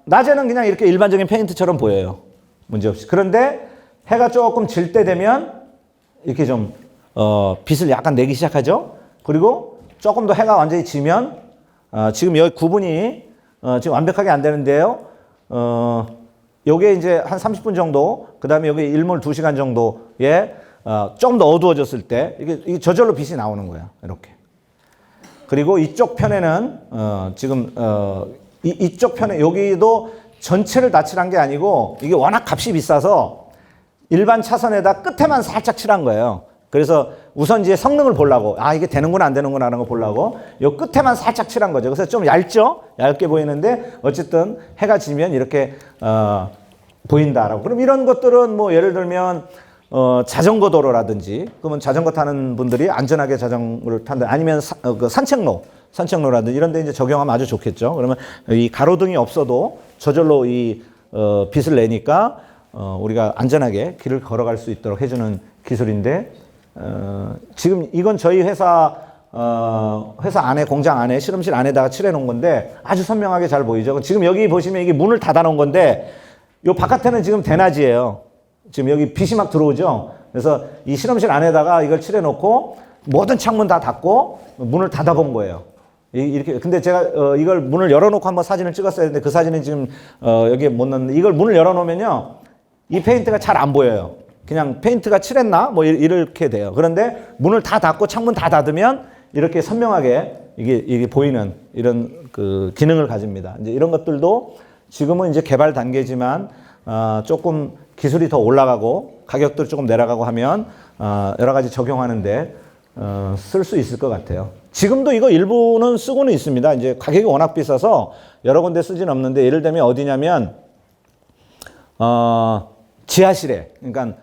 낮에는 그냥 이렇게 일반적인 페인트처럼 보여요. 문제없이. 그런데 해가 조금 질 때 되면 이렇게 좀 빛을 약간 내기 시작하죠. 그리고 조금 더 해가 완전히 지면 지금 여기 구분이 지금 완벽하게 안 되는데요. 요게 이제 한 30분 정도, 그 다음에 여기 일몰 2시간 정도에 좀 더 어두워졌을 때 이게 저절로 빛이 나오는 거예요. 이렇게. 그리고 이쪽 편에는 지금 이쪽 편에 여기도 전체를 다 칠한 게 아니고 이게 워낙 값이 비싸서 일반 차선에다 끝에만 살짝 칠한 거예요. 그래서 우선 이제 성능을 보려고 이게 되는구나 안 되는구나 하는 거 보려고 요 끝에만 살짝 칠한 거죠. 그래서 좀 얇죠? 얇게 보이는데 어쨌든 해가 지면 이렇게 보인다라고. 그럼 이런 것들은 뭐 예를 들면 자전거 도로라든지, 그러면 자전거 타는 분들이 안전하게 자전거를 탄다. 아니면 그 산책로라든지 이런 데 이제 적용하면 아주 좋겠죠. 그러면 이 가로등이 없어도 저절로 이 빛을 내니까 우리가 안전하게 길을 걸어갈 수 있도록 해주는 기술인데, 지금 이건 저희 회사 안에, 공장 안에, 실험실 안에다가 칠해 놓은 건데 아주 선명하게 잘 보이죠. 지금 여기 보시면 이게 문을 닫아 놓은 건데 요 바깥에는 지금 대낮이에요. 지금 여기 빛이 막 들어오죠. 그래서 이 실험실 안에다가 이걸 칠해 놓고 모든 창문 다 닫고 문을 닫아 본 거예요. 이렇게. 근데 제가 이걸 문을 열어 놓고 한번 사진을 찍었어야 했는데 그 사진은 지금 여기에 못 넣는데, 이걸 문을 열어 놓으면요 이 페인트가 잘 안 보여요. 그냥 페인트가 칠했나 뭐 이렇게 돼요. 그런데 문을 다 닫고 창문 다 닫으면 이렇게 선명하게 이게 보이는 이런 그 기능을 가집니다. 이제 이런 것들도 지금은 이제 개발 단계지만 조금 기술이 더 올라가고 가격도 조금 내려가고 하면 여러 가지 적용하는데 쓸 수 있을 것 같아요. 지금도 이거 일부는 쓰고는 있습니다. 이제 가격이 워낙 비싸서 여러 군데 쓰진 없는데, 예를 들면 어디냐면 지하실에, 그러니까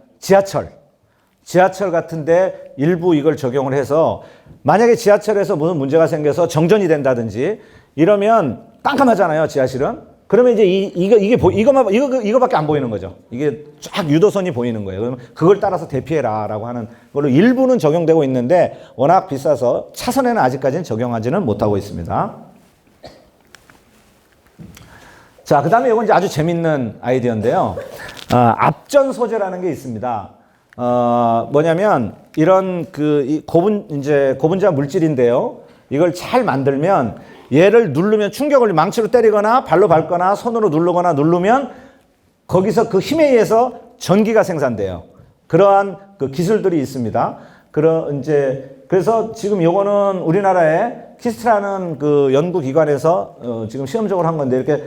지하철 같은데 일부 이걸 적용을 해서, 만약에 지하철에서 무슨 문제가 생겨서 정전이 된다든지 이러면 깜깜하잖아요, 지하실은. 그러면 이제 이거밖에 안 보이는 거죠. 이게 쫙 유도선이 보이는 거예요. 그러면 그걸 따라서 대피해라라고 하는 걸로 일부는 적용되고 있는데 워낙 비싸서 차선에는 아직까지는 적용하지는 못하고 있습니다. 자, 그 다음에 이건 이제 아주 재밌는 아이디어인데요. 앞전 소재라는 게 있습니다. 뭐냐면 이런 이 고분자 물질인데요. 이걸 잘 만들면 얘를 누르면 충격을 망치로 때리거나 발로 밟거나 손으로 누르면 거기서 그 힘에 의해서 전기가 생산돼요. 그러한 그 기술들이 있습니다. 그래서 지금 요거는 우리나라의 키스트라는 그 연구기관에서 지금 시험적으로 한 건데, 이렇게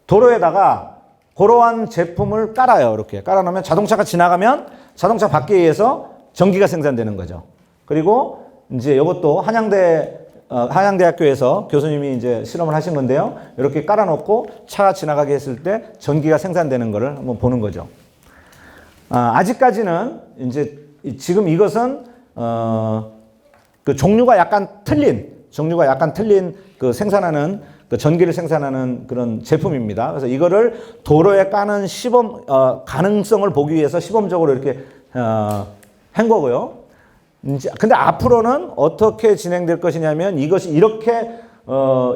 도로에다가 그러한 제품을 깔아요. 이렇게 깔아놓으면 자동차가 지나가면 자동차 바퀴에 의해서 전기가 생산되는 거죠. 그리고 이제 이것도 한양대 한양대학교에서 교수님이 이제 실험을 하신 건데요. 이렇게 깔아놓고 차가 지나가게 했을 때 전기가 생산되는 것을 한번 보는 거죠. 아직까지는 이제 지금 이것은 그 종류가 약간 틀린 그 생산하는 그 전기를 생산하는 그런 제품입니다. 그래서 이거를 도로에 까는 시범 가능성을 보기 위해서 시범적으로 이렇게 한 거고요. 근데 앞으로는 어떻게 진행될 것이냐면 이것이 이렇게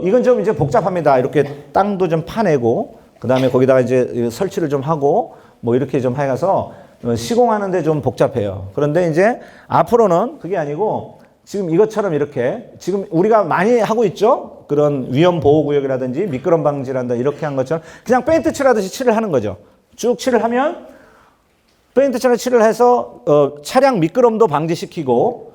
이건 좀 이제 복잡합니다. 이렇게 땅도 좀 파내고 그다음에 거기다가 이제 설치를 좀 하고 뭐 이렇게 좀 해가서 시공하는데 좀 복잡해요. 그런데 이제 앞으로는 그게 아니고 지금 이것처럼 이렇게 지금 우리가 많이 하고 있죠. 그런 위험 보호 구역이라든지 미끄럼 방지라든지 이렇게 한 것처럼 그냥 페인트 칠하듯이 칠을 하는 거죠. 쭉 칠을 하면 페인트처럼 칠을 해서 차량 미끄럼도 방지시키고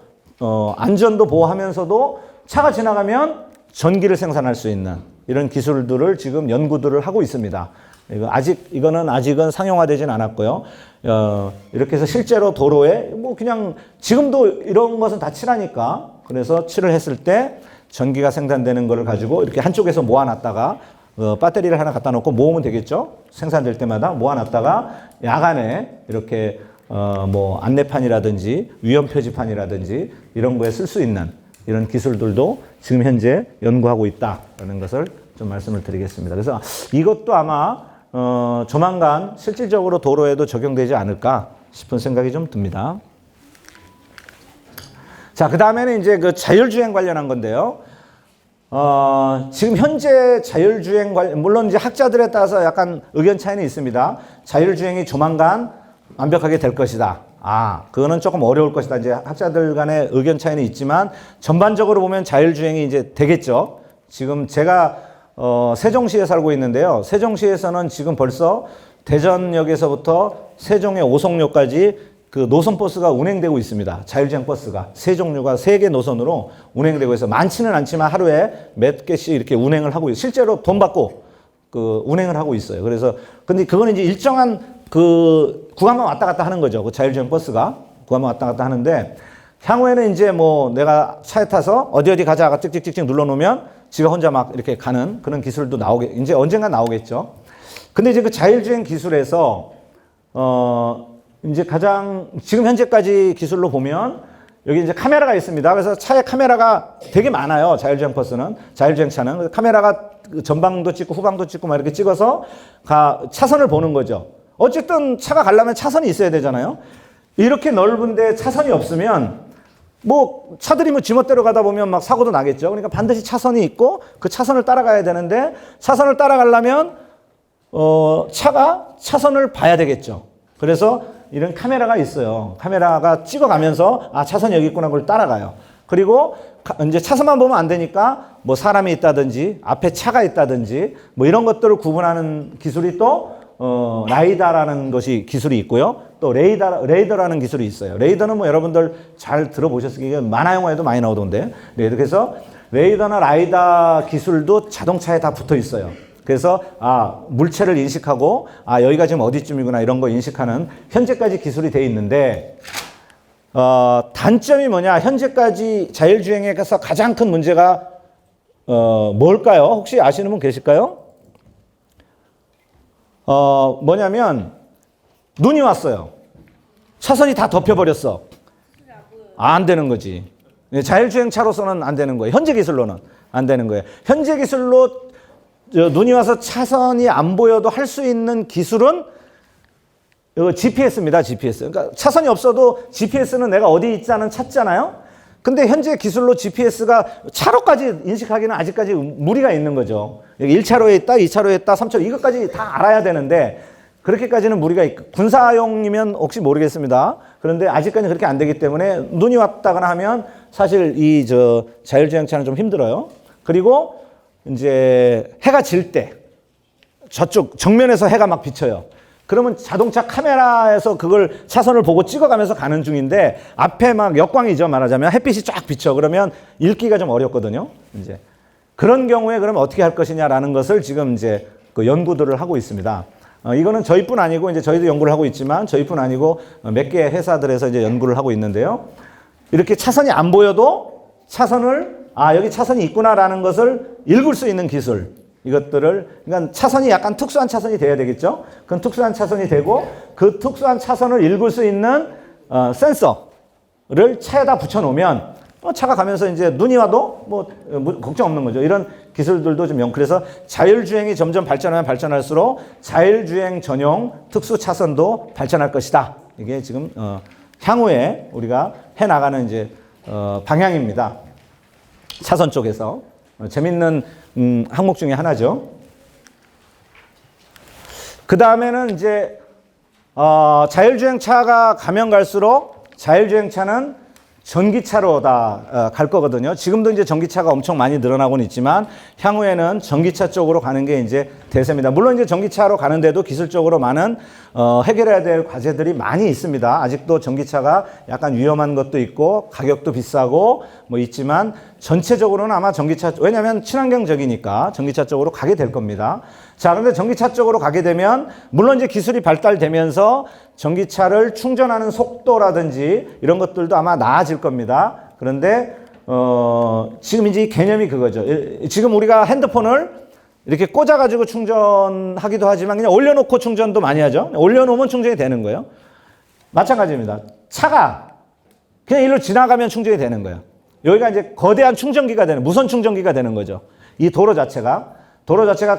안전도 보호하면서도 차가 지나가면 전기를 생산할 수 있는 이런 기술들을 지금 연구들을 하고 있습니다. 이거는 아직은 상용화되진 않았고요. 이렇게 해서 실제로 도로에 뭐 그냥 지금도 이런 것은 다 칠하니까 그래서 칠을 했을 때 전기가 생산되는 것을 가지고 이렇게 한쪽에서 모아놨다가 배터리를 하나 갖다 놓고 모으면 되겠죠. 생산될 때마다 모아놨다가 야간에 이렇게 뭐 안내판이라든지 위험 표지판이라든지 이런 거에 쓸 수 있는 이런 기술들도 지금 현재 연구하고 있다라는 것을 좀 말씀을 드리겠습니다. 그래서 이것도 아마 조만간 실질적으로 도로에도 적용되지 않을까 싶은 생각이 좀 듭니다. 자, 그 다음에는 이제 그 자율주행 관련한 건데요. 지금 현재 자율주행 물론 이제 학자들에 따라서 약간 의견 차이는 있습니다. 자율주행이 조만간 완벽하게 될 것이다. 그거는 조금 어려울 것이다. 이제 학자들 간의 의견 차이는 있지만 전반적으로 보면 자율주행이 이제 되겠죠. 지금 제가 세종시에 살고 있는데요. 세종시에서는 지금 벌써 대전역에서부터 세종의 오송역까지 그 노선버스가 운행되고 있습니다. 자율주행 버스가 세 종류가 3개 노선으로 운행되고 있어서 많지는 않지만 하루에 몇 개씩 이렇게 운행을 하고 있어요. 실제로 돈 받고 그 운행을 하고 있어요. 그래서 근데 그거는 이제 일정한 그 구간만 왔다 갔다 하는 거죠. 그 자율주행 버스가 구간만 왔다 갔다 하는데 향후에는 이제 뭐 내가 차에 타서 어디 가자 찍찍찍찍 눌러놓으면 지가 혼자 막 이렇게 가는 그런 기술도 이제 언젠가 나오겠죠. 근데 이제 그 자율주행 기술에서 이제 가장 지금 현재까지 기술로 보면 여기 이제 카메라가 있습니다. 그래서 차에 카메라가 되게 많아요. 자율주행 버스는 자율주행 차는 카메라가 전방도 찍고 후방도 찍고 막 이렇게 찍어서 차선을 보는 거죠. 어쨌든 차가 가려면 차선이 있어야 되잖아요. 이렇게 넓은데 차선이 없으면 뭐 차들이 뭐 지멋대로 가다 보면 막 사고도 나겠죠. 그러니까 반드시 차선이 있고 그 차선을 따라가야 되는데 차선을 따라가려면 차가 차선을 봐야 되겠죠. 그래서 이런 카메라가 있어요. 카메라가 찍어가면서 차선이 여기 있구나 그걸 따라가요. 그리고 이제 차선만 보면 안 되니까 뭐 사람이 있다든지 앞에 차가 있다든지 뭐 이런 것들을 구분하는 기술이 또 라이다라는 것이 기술이 있고요. 또 레이더라는 기술이 있어요. 레이더는 뭐 여러분들 잘 들어보셨으니까 만화 영화에도 많이 나오던데. 그래서 레이더나 라이다 기술도 자동차에 다 붙어 있어요. 그래서 물체를 인식하고 여기가 지금 어디쯤이구나 이런 거 인식하는 현재까지 기술이 돼 있는데 단점이 뭐냐? 현재까지 자율주행에서 가장 큰 문제가 뭘까요? 혹시 아시는 분 계실까요? 뭐냐면 눈이 왔어요. 차선이 다 덮여버렸어. 안 되는 거지. 자율주행 차로서는 안 되는 거예요. 현재 기술로는 안 되는 거예요. 현재 기술로 눈이 와서 차선이 안 보여도 할 수 있는 기술은 GPS입니다. GPS. 그러니까 차선이 없어도 GPS는 내가 어디 있자는 찾잖아요. 근데 현재 기술로 GPS가 차로까지 인식하기는 아직까지 무리가 있는 거죠. 여기 1차로에 있다, 2차로에 있다, 3차로 이것까지 다 알아야 되는데 그렇게까지는 무리가 있고 군사용이면 혹시 모르겠습니다. 그런데 아직까지는 그렇게 안 되기 때문에 눈이 왔다거나 하면 사실 이 자율주행차는 좀 힘들어요. 그리고 이제 해가 질 때 저쪽 정면에서 해가 막 비쳐요. 그러면 자동차 카메라에서 그걸 차선을 보고 찍어가면서 가는 중인데 앞에 막 역광이죠. 말하자면 햇빛이 쫙 비쳐. 그러면 읽기가 좀 어렵거든요. 이제 그런 경우에 그러면 어떻게 할 것이냐라는 것을 지금 이제 그 연구들을 하고 있습니다. 이거는 저희뿐 아니고 이제 저희도 연구를 하고 있지만 저희뿐 아니고 몇 개의 회사들에서 이제 연구를 하고 있는데요. 이렇게 차선이 안 보여도 차선을 아, 여기 차선이 있구나라는 것을 읽을 수 있는 기술. 이것들을, 그러니까 차선이 약간 특수한 차선이 돼야 되겠죠? 그건 특수한 차선이 되고 그 특수한 차선을 읽을 수 있는 센서를 차에다 붙여놓으면 차가 가면서 이제 눈이 와도 뭐 걱정 없는 거죠. 이런 기술들도 좀 그래서 자율주행이 점점 발전하면 발전할수록 자율주행 전용 특수 차선도 발전할 것이다. 이게 지금 향후에 우리가 해 나가는 이제 방향입니다. 차선 쪽에서 재밌는 항목 중에 하나죠. 그 다음에는 이제 자율주행 차가 가면 갈수록 자율주행 차는 전기차로 다 갈 거거든요. 지금도 이제 전기차가 엄청 많이 늘어나고는 있지만 향후에는 전기차 쪽으로 가는 게 이제 대세입니다. 물론 이제 전기차로 가는데도 기술적으로 많은 해결해야 될 과제들이 많이 있습니다. 아직도 전기차가 약간 위험한 것도 있고 가격도 비싸고 뭐 있지만 전체적으로는 아마 전기차, 왜냐하면 친환경적이니까 전기차 쪽으로 가게 될 겁니다. 자, 그런데 전기차 쪽으로 가게 되면 물론 이제 기술이 발달되면서 전기차를 충전하는 속도라든지 이런 것들도 아마 나아질 겁니다. 그런데 지금 이제 이 개념이 그거죠. 지금 우리가 핸드폰을 이렇게 꽂아가지고 충전하기도 하지만 그냥 올려놓고 충전도 많이 하죠. 올려놓으면 충전이 되는 거예요. 마찬가지입니다. 차가 그냥 일로 지나가면 충전이 되는 거예요. 여기가 이제 거대한 충전기가 되는, 무선 충전기가 되는 거죠. 이 도로 자체가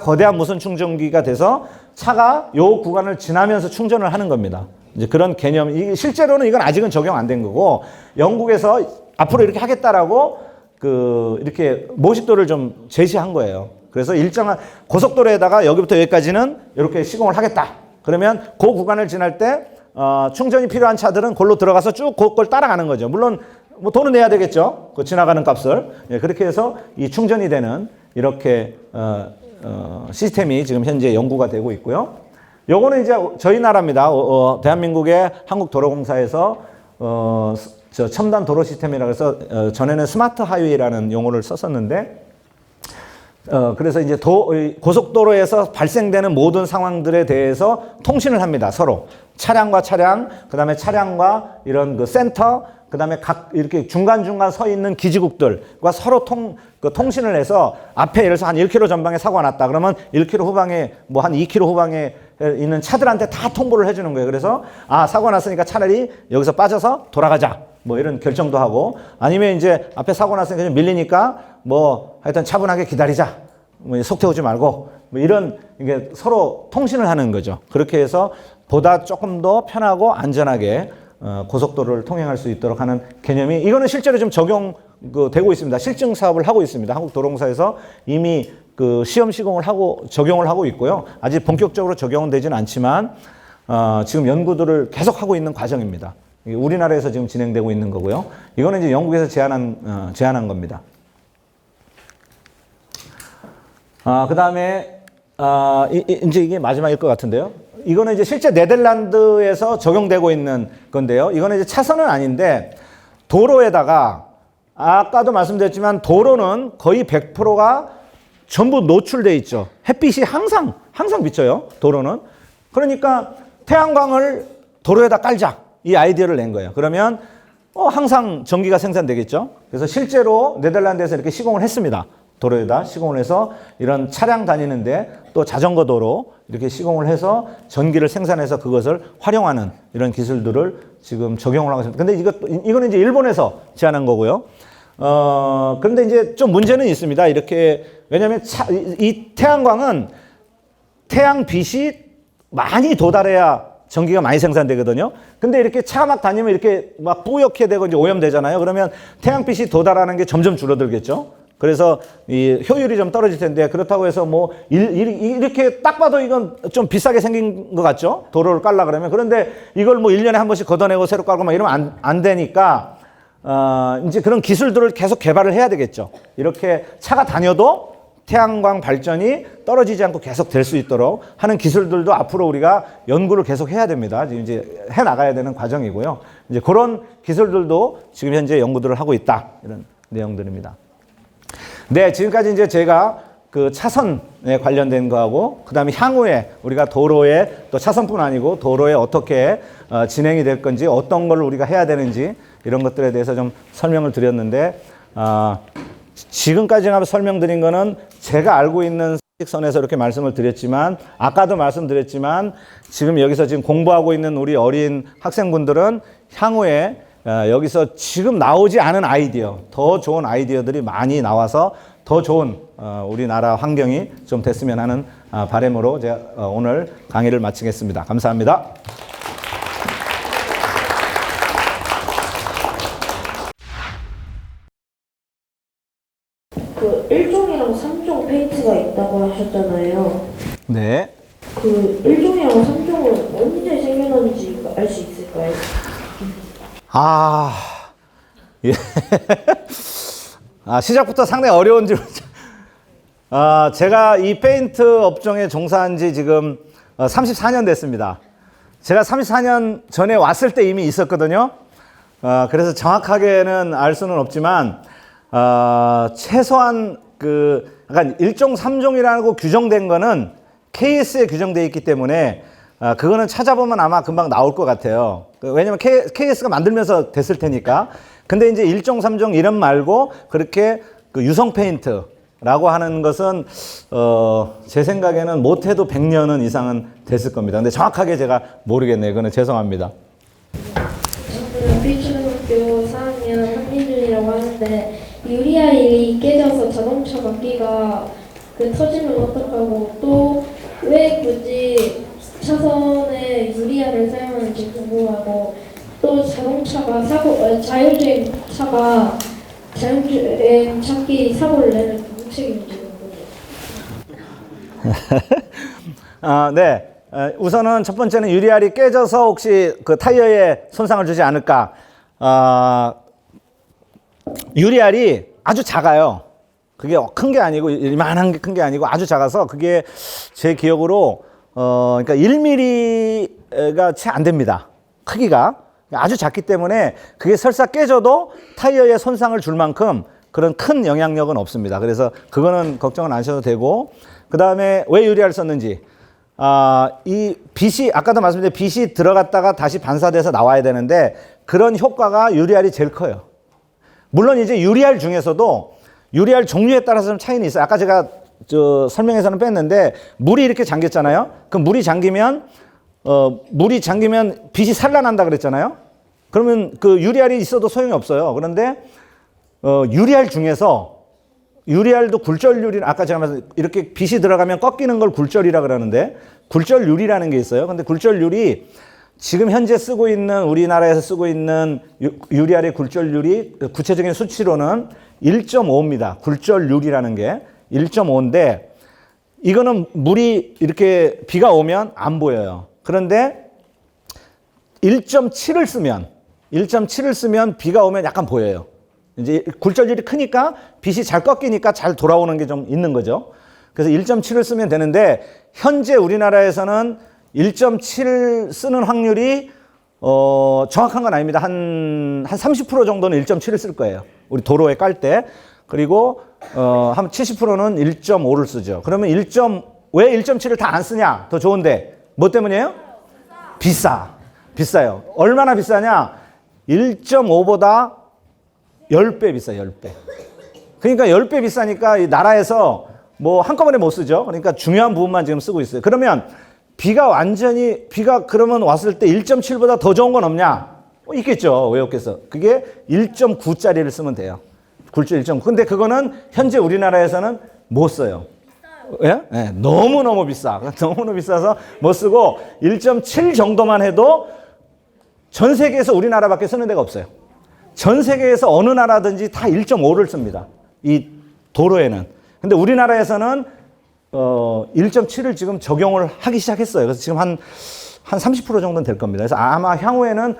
거대한 무선 충전기가 돼서 차가 요 구간을 지나면서 충전을 하는 겁니다. 이제 그런 개념, 실제로는 이건 아직은 적용 안 된 거고, 영국에서 앞으로 이렇게 하겠다라고 이렇게 모식도를 좀 제시한 거예요. 그래서 일정한 고속도로에다가 여기부터 여기까지는 이렇게 시공을 하겠다. 그러면 그 구간을 지날 때 충전이 필요한 차들은 골로 들어가서 쭉 그걸 따라가는 거죠. 물론 뭐 돈은 내야 되겠죠. 그 지나가는 값을. 예, 그렇게 해서 이 충전이 되는 이렇게 시스템이 지금 현재 연구가 되고 있고요. 요거는 이제 저희 나라입니다. 대한민국의 한국도로공사에서 저 첨단 도로 시스템이라고 해서 전에는 스마트 하이웨이라는 용어를 썼었는데 그래서 이제 고속도로에서 발생되는 모든 상황들에 대해서 통신을 합니다. 서로 차량과 차량, 그다음에 차량과 이런 그 센터, 그다음에 각 이렇게 중간중간 서 있는 기지국들과 서로 통신을 해서 앞에 예를 들어서 한 1km 전방에 사고가 났다. 그러면 1km 후방에 뭐 한 2km 후방에 있는 차들한테 다 통보를 해주는 거예요. 그래서 사고가 났으니까 차라리 여기서 빠져서 돌아가자. 뭐 이런 결정도 하고, 아니면 이제 앞에 사고 났으니까 좀 밀리니까 뭐 하여튼 차분하게 기다리자. 뭐 속 태우지 말고 뭐 이런 이게 서로 통신을 하는 거죠. 그렇게 해서 보다 조금 더 편하고 안전하게 고속도로를 통행할 수 있도록 하는 개념이, 이거는 실제로 좀 되고 있습니다. 실증 사업을 하고 있습니다. 한국도로공사에서 이미 시험 시공을 하고 적용을 하고 있고요. 아직 본격적으로 적용은 되지는 않지만 지금 연구들을 계속 하고 있는 과정입니다. 우리나라에서 지금 진행되고 있는 거고요. 이거는 이제 영국에서 제안한 겁니다. 그 다음에 이제 이게 마지막일 것 같은데요. 이거는 이제 실제 네덜란드에서 적용되고 있는 건데요. 이거는 이제 차선은 아닌데 도로에다가 아까도 말씀드렸지만 도로는 거의 100%가 전부 노출돼 있죠. 햇빛이 항상 비쳐요. 도로는. 그러니까 태양광을 도로에다 깔자. 이 아이디어를 낸 거예요. 그러면 항상 전기가 생산되겠죠. 그래서 실제로 네덜란드에서 이렇게 시공을 했습니다. 도로에다 시공을 해서 이런 차량 다니는데 또 자전거 도로 이렇게 시공을 해서 전기를 생산해서 그것을 활용하는 이런 기술들을 지금 적용을 하고 있습니다. 근데 이거는 이제 일본에서 제안한 거고요. 그런데 이제 좀 문제는 있습니다. 이렇게, 왜냐하면 이 태양광은 태양빛이 많이 도달해야 전기가 많이 생산되거든요. 근데 이렇게 차가 막 다니면 이렇게 막 뿌옇게 되고 이제 오염되잖아요. 그러면 태양빛이 도달하는 게 점점 줄어들겠죠. 그래서 이 효율이 좀 떨어질 텐데, 그렇다고 해서 뭐 이렇게 딱 봐도 이건 좀 비싸게 생긴 것 같죠? 도로를 깔라 그러면. 그런데 이걸 뭐 1년에 한 번씩 걷어내고 새로 깔고 막 이러면 안 되니까 이제 그런 기술들을 계속 개발을 해야 되겠죠. 이렇게 차가 다녀도 태양광 발전이 떨어지지 않고 계속 될 수 있도록 하는 기술들도 앞으로 우리가 연구를 계속 해야 됩니다. 지금 이제 해 나가야 되는 과정이고요. 이제 그런 기술들도 지금 현재 연구들을 하고 있다. 이런 내용들입니다. 네, 지금까지 이제 제가 그 차선에 관련된 거하고, 그 다음에 향후에 우리가 도로에, 또 차선뿐 아니고 도로에 어떻게 진행이 될 건지, 어떤 걸 우리가 해야 되는지, 이런 것들에 대해서 좀 설명을 드렸는데, 지금까지 설명드린 거는 제가 알고 있는 선에서 이렇게 말씀을 드렸지만, 아까도 말씀드렸지만, 지금 여기서 지금 공부하고 있는 우리 어린 학생분들은 향후에 여기서 지금 나오지 않은 아이디어, 더 좋은 아이디어들이 많이 나와서 더 좋은 우리나라 환경이 좀 됐으면 하는 바람으로 제가 오늘 강의를 마치겠습니다. 감사합니다. 그 1종이랑 3종 페인트가 있다고 하셨잖아요. 네. 그 1종이랑 3종은 언제 생겨났는지 알 수 있을까요? 예. 시작부터 상당히 어려운 질문. 제가 이 페인트 업종에 종사한 지 지금 34년 됐습니다. 제가 34년 전에 왔을 때 이미 있었거든요. 그래서 정확하게는 알 수는 없지만, 최소한 약간 1종, 3종이라고 규정된 거는 KS에 규정되어 있기 때문에, 그거는 찾아보면 아마 금방 나올 것 같아요. 왜냐면 KS가 만들면서 됐을 테니까. 근데 이제 1종, 3종 이름 말고 그렇게 유성 페인트라고 하는 것은, 제 생각에는 못해도 100년은 이상은 됐을 겁니다. 근데 정확하게 제가 모르겠네요. 그거는 죄송합니다. 저는 필초등학교 4학년 한민준이라고 하는데 유리알이 깨져서 자동차 바퀴가 터지면 어떡하고 또 왜 굳이 차선에 유리알을 사용하는지 궁금하고 또 자동차가 자율주행 차가 자율주행 차끼 사고를 내면 누구 책임인지 궁금해요. 네. 우선은 첫 번째는 유리알이 깨져서 혹시 그 타이어에 손상을 주지 않을까. 유리알이 아주 작아요. 그게 큰 게 아니고, 이만한 게 큰 게 아니고 아주 작아서 그게 제 기억으로, 그러니까 1mm가 채 안 됩니다. 크기가. 아주 작기 때문에 그게 설사 깨져도 타이어에 손상을 줄 만큼 그런 큰 영향력은 없습니다. 그래서 그거는 걱정은 안 하셔도 되고, 그 다음에 왜 유리알 썼는지. 이 빛이, 아까도 말씀드린 빛이 들어갔다가 다시 반사돼서 나와야 되는데 그런 효과가 유리알이 제일 커요. 물론 이제 유리알 중에서도 유리알 종류에 따라서 좀 차이는 있어요. 아까 제가 설명에서는 뺐는데 물이 이렇게 잠겼잖아요. 그럼 물이 잠기면 빛이 산란한다 그랬잖아요. 그러면 그 유리알이 있어도 소용이 없어요. 그런데 유리알 중에서 유리알도 굴절유리, 아까 제가 말씀 이렇게 빛이 들어가면 꺾이는 걸 굴절이라 그러는데 굴절유리라는 게 있어요. 근데 굴절유리 지금 현재 쓰고 있는 우리나라에서 쓰고 있는 유리알의 굴절률이 구체적인 수치로는 1.5입니다. 굴절률이라는 게 1.5인데 이거는 물이 이렇게 비가 오면 안 보여요. 그런데 1.7을 쓰면 비가 오면 약간 보여요. 이제 굴절률이 크니까 빛이 잘 꺾이니까 잘 돌아오는 게 좀 있는 거죠. 그래서 1.7을 쓰면 되는데 현재 우리나라에서는 1.7 쓰는 확률이 정확한 건 아닙니다. 한 30% 정도는 1.7을 쓸 거예요. 우리 도로에 깔 때. 그리고 한 70%는 1.5를 쓰죠. 그러면 왜 1.7을 다 안 쓰냐? 더 좋은데. 뭐 때문이에요? 비싸요. 얼마나 비싸냐? 1.5보다 10배 비싸요. 10배. 그러니까 10배 비싸니까 이 나라에서 뭐 한꺼번에 못 쓰죠. 그러니까 중요한 부분만 지금 쓰고 있어요. 그러면 비가 그러면 왔을 때 1.7보다 더 좋은 건 없냐? 있겠죠. 왜 없겠어? 그게 1.9짜리를 쓰면 돼요. 굴절 1.9. 근데 그거는 현재 우리나라에서는 못 써요. 예? 네, 너무너무 비싸. 너무너무 비싸서 못 쓰고 1.7 정도만 해도 전 세계에서 우리나라밖에 쓰는 데가 없어요. 전 세계에서 어느 나라든지 다 1.5를 씁니다. 이 도로에는. 근데 우리나라에서는 1.7을 지금 적용을 하기 시작했어요. 그래서 지금 한 30% 정도는 될 겁니다. 그래서 아마 향후에는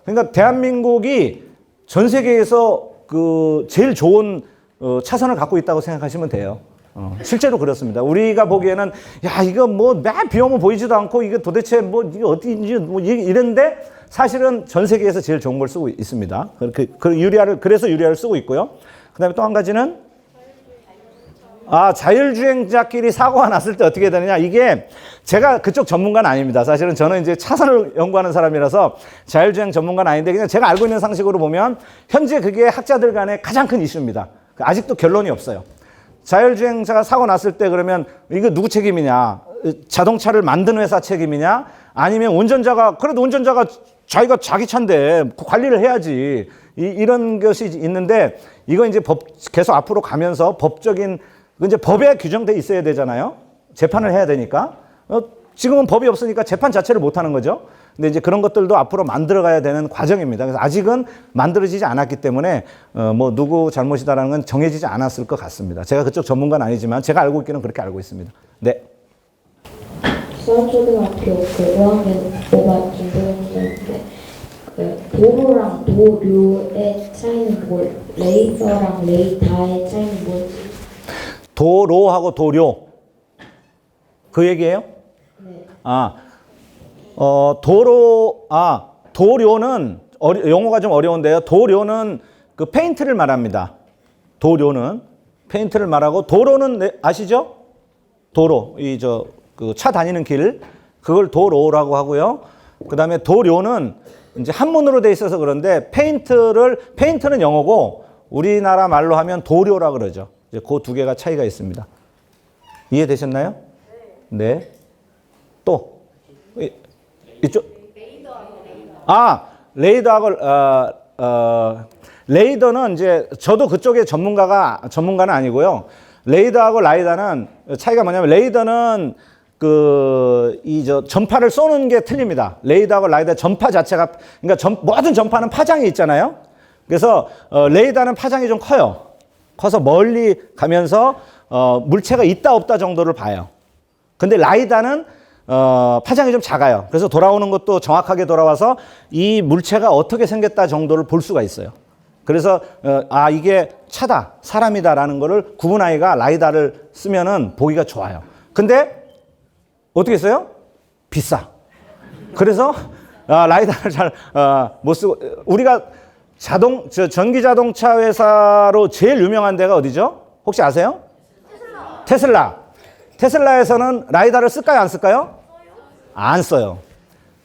그러니까 대한민국이 전 세계에서 제일 좋은 차선을 갖고 있다고 생각하시면 돼요. 실제로 그렇습니다. 우리가 보기에는 이거 뭐 비 오면 보이지도 않고 이게 도대체 뭐 이게 어디인지 뭐 이랬는데 사실은 전 세계에서 제일 좋은 걸 쓰고 있습니다. 그래서 유리알을 쓰고 있고요. 그다음에 또 한 가지는 자율주행자끼리 사고가 났을 때 어떻게 되느냐. 이게 제가 그쪽 전문가는 아닙니다. 사실은 저는 이제 차선을 연구하는 사람이라서 자율주행 전문가는 아닌데 그냥 제가 알고 있는 상식으로 보면 현재 그게 학자들 간에 가장 큰 이슈입니다. 아직도 결론이 없어요. 자율주행차가 사고 났을 때 그러면 이거 누구 책임이냐? 자동차를 만든 회사 책임이냐? 아니면 그래도 운전자가 자기가 자기 차인데 관리를 해야지. 이런 것이 있는데 이거 이제 계속 앞으로 가면서 이제 법에 규정돼 있어야 되잖아요. 재판을 해야 되니까. 지금은 법이 없으니까 재판 자체를 못 하는 거죠. 근데 이제 그런 것들도 앞으로 만들어가야 되는 과정입니다. 그래서 아직은 만들어지지 않았기 때문에 뭐 누구 잘못이다라는 건 정해지지 않았을 것 같습니다. 제가 그쪽 전문가는 아니지만 제가 알고 있기는 그렇게 알고 있습니다. 네. 수원초등학교 5학년 5반 김도현인데 도로랑 도료의 차이는 레이더랑 레이다의 차이는 뭐지? 도로하고 도료. 그 얘기예요? 네. 도료는 용어가 좀 어려운데요. 도료는 그 페인트를 말합니다. 도료는 페인트를 말하고 도로는 아시죠? 도로 그 차 다니는 길 그걸 도로라고 하고요. 그다음에 도료는 이제 한문으로 돼 있어서 그런데 페인트는 영어고 우리나라 말로 하면 도료라 그러죠. 이제 그 두 개가 차이가 있습니다. 이해되셨나요? 네. 또 이쪽 레이더는 이제 저도 그쪽의 전문가는 아니고요. 레이더하고 라이다는 차이가 뭐냐면 레이더는 전파를 쏘는 게 틀립니다. 레이더하고 라이다 전파 자체가 그러니까 모든 전파는 파장이 있잖아요. 그래서 레이더는 파장이 좀 커서 멀리 가면서 물체가 있다 없다 정도를 봐요. 근데 라이다는 파장이 좀 작아요. 그래서 돌아오는 것도 정확하게 돌아와서 이 물체가 어떻게 생겼다 정도를 볼 수가 있어요. 그래서 이게 차다, 사람이다라는 거를 구분하기가 라이다를 쓰면은 보기가 좋아요. 근데 어떻게 써요? 비싸. 그래서 라이다를 잘 못 쓰고 우리가 전기 자동차 회사로 제일 유명한 데가 어디죠? 혹시 아세요? 테슬라에서는 라이다를 쓸까요? 안 쓸까요? 안 써요.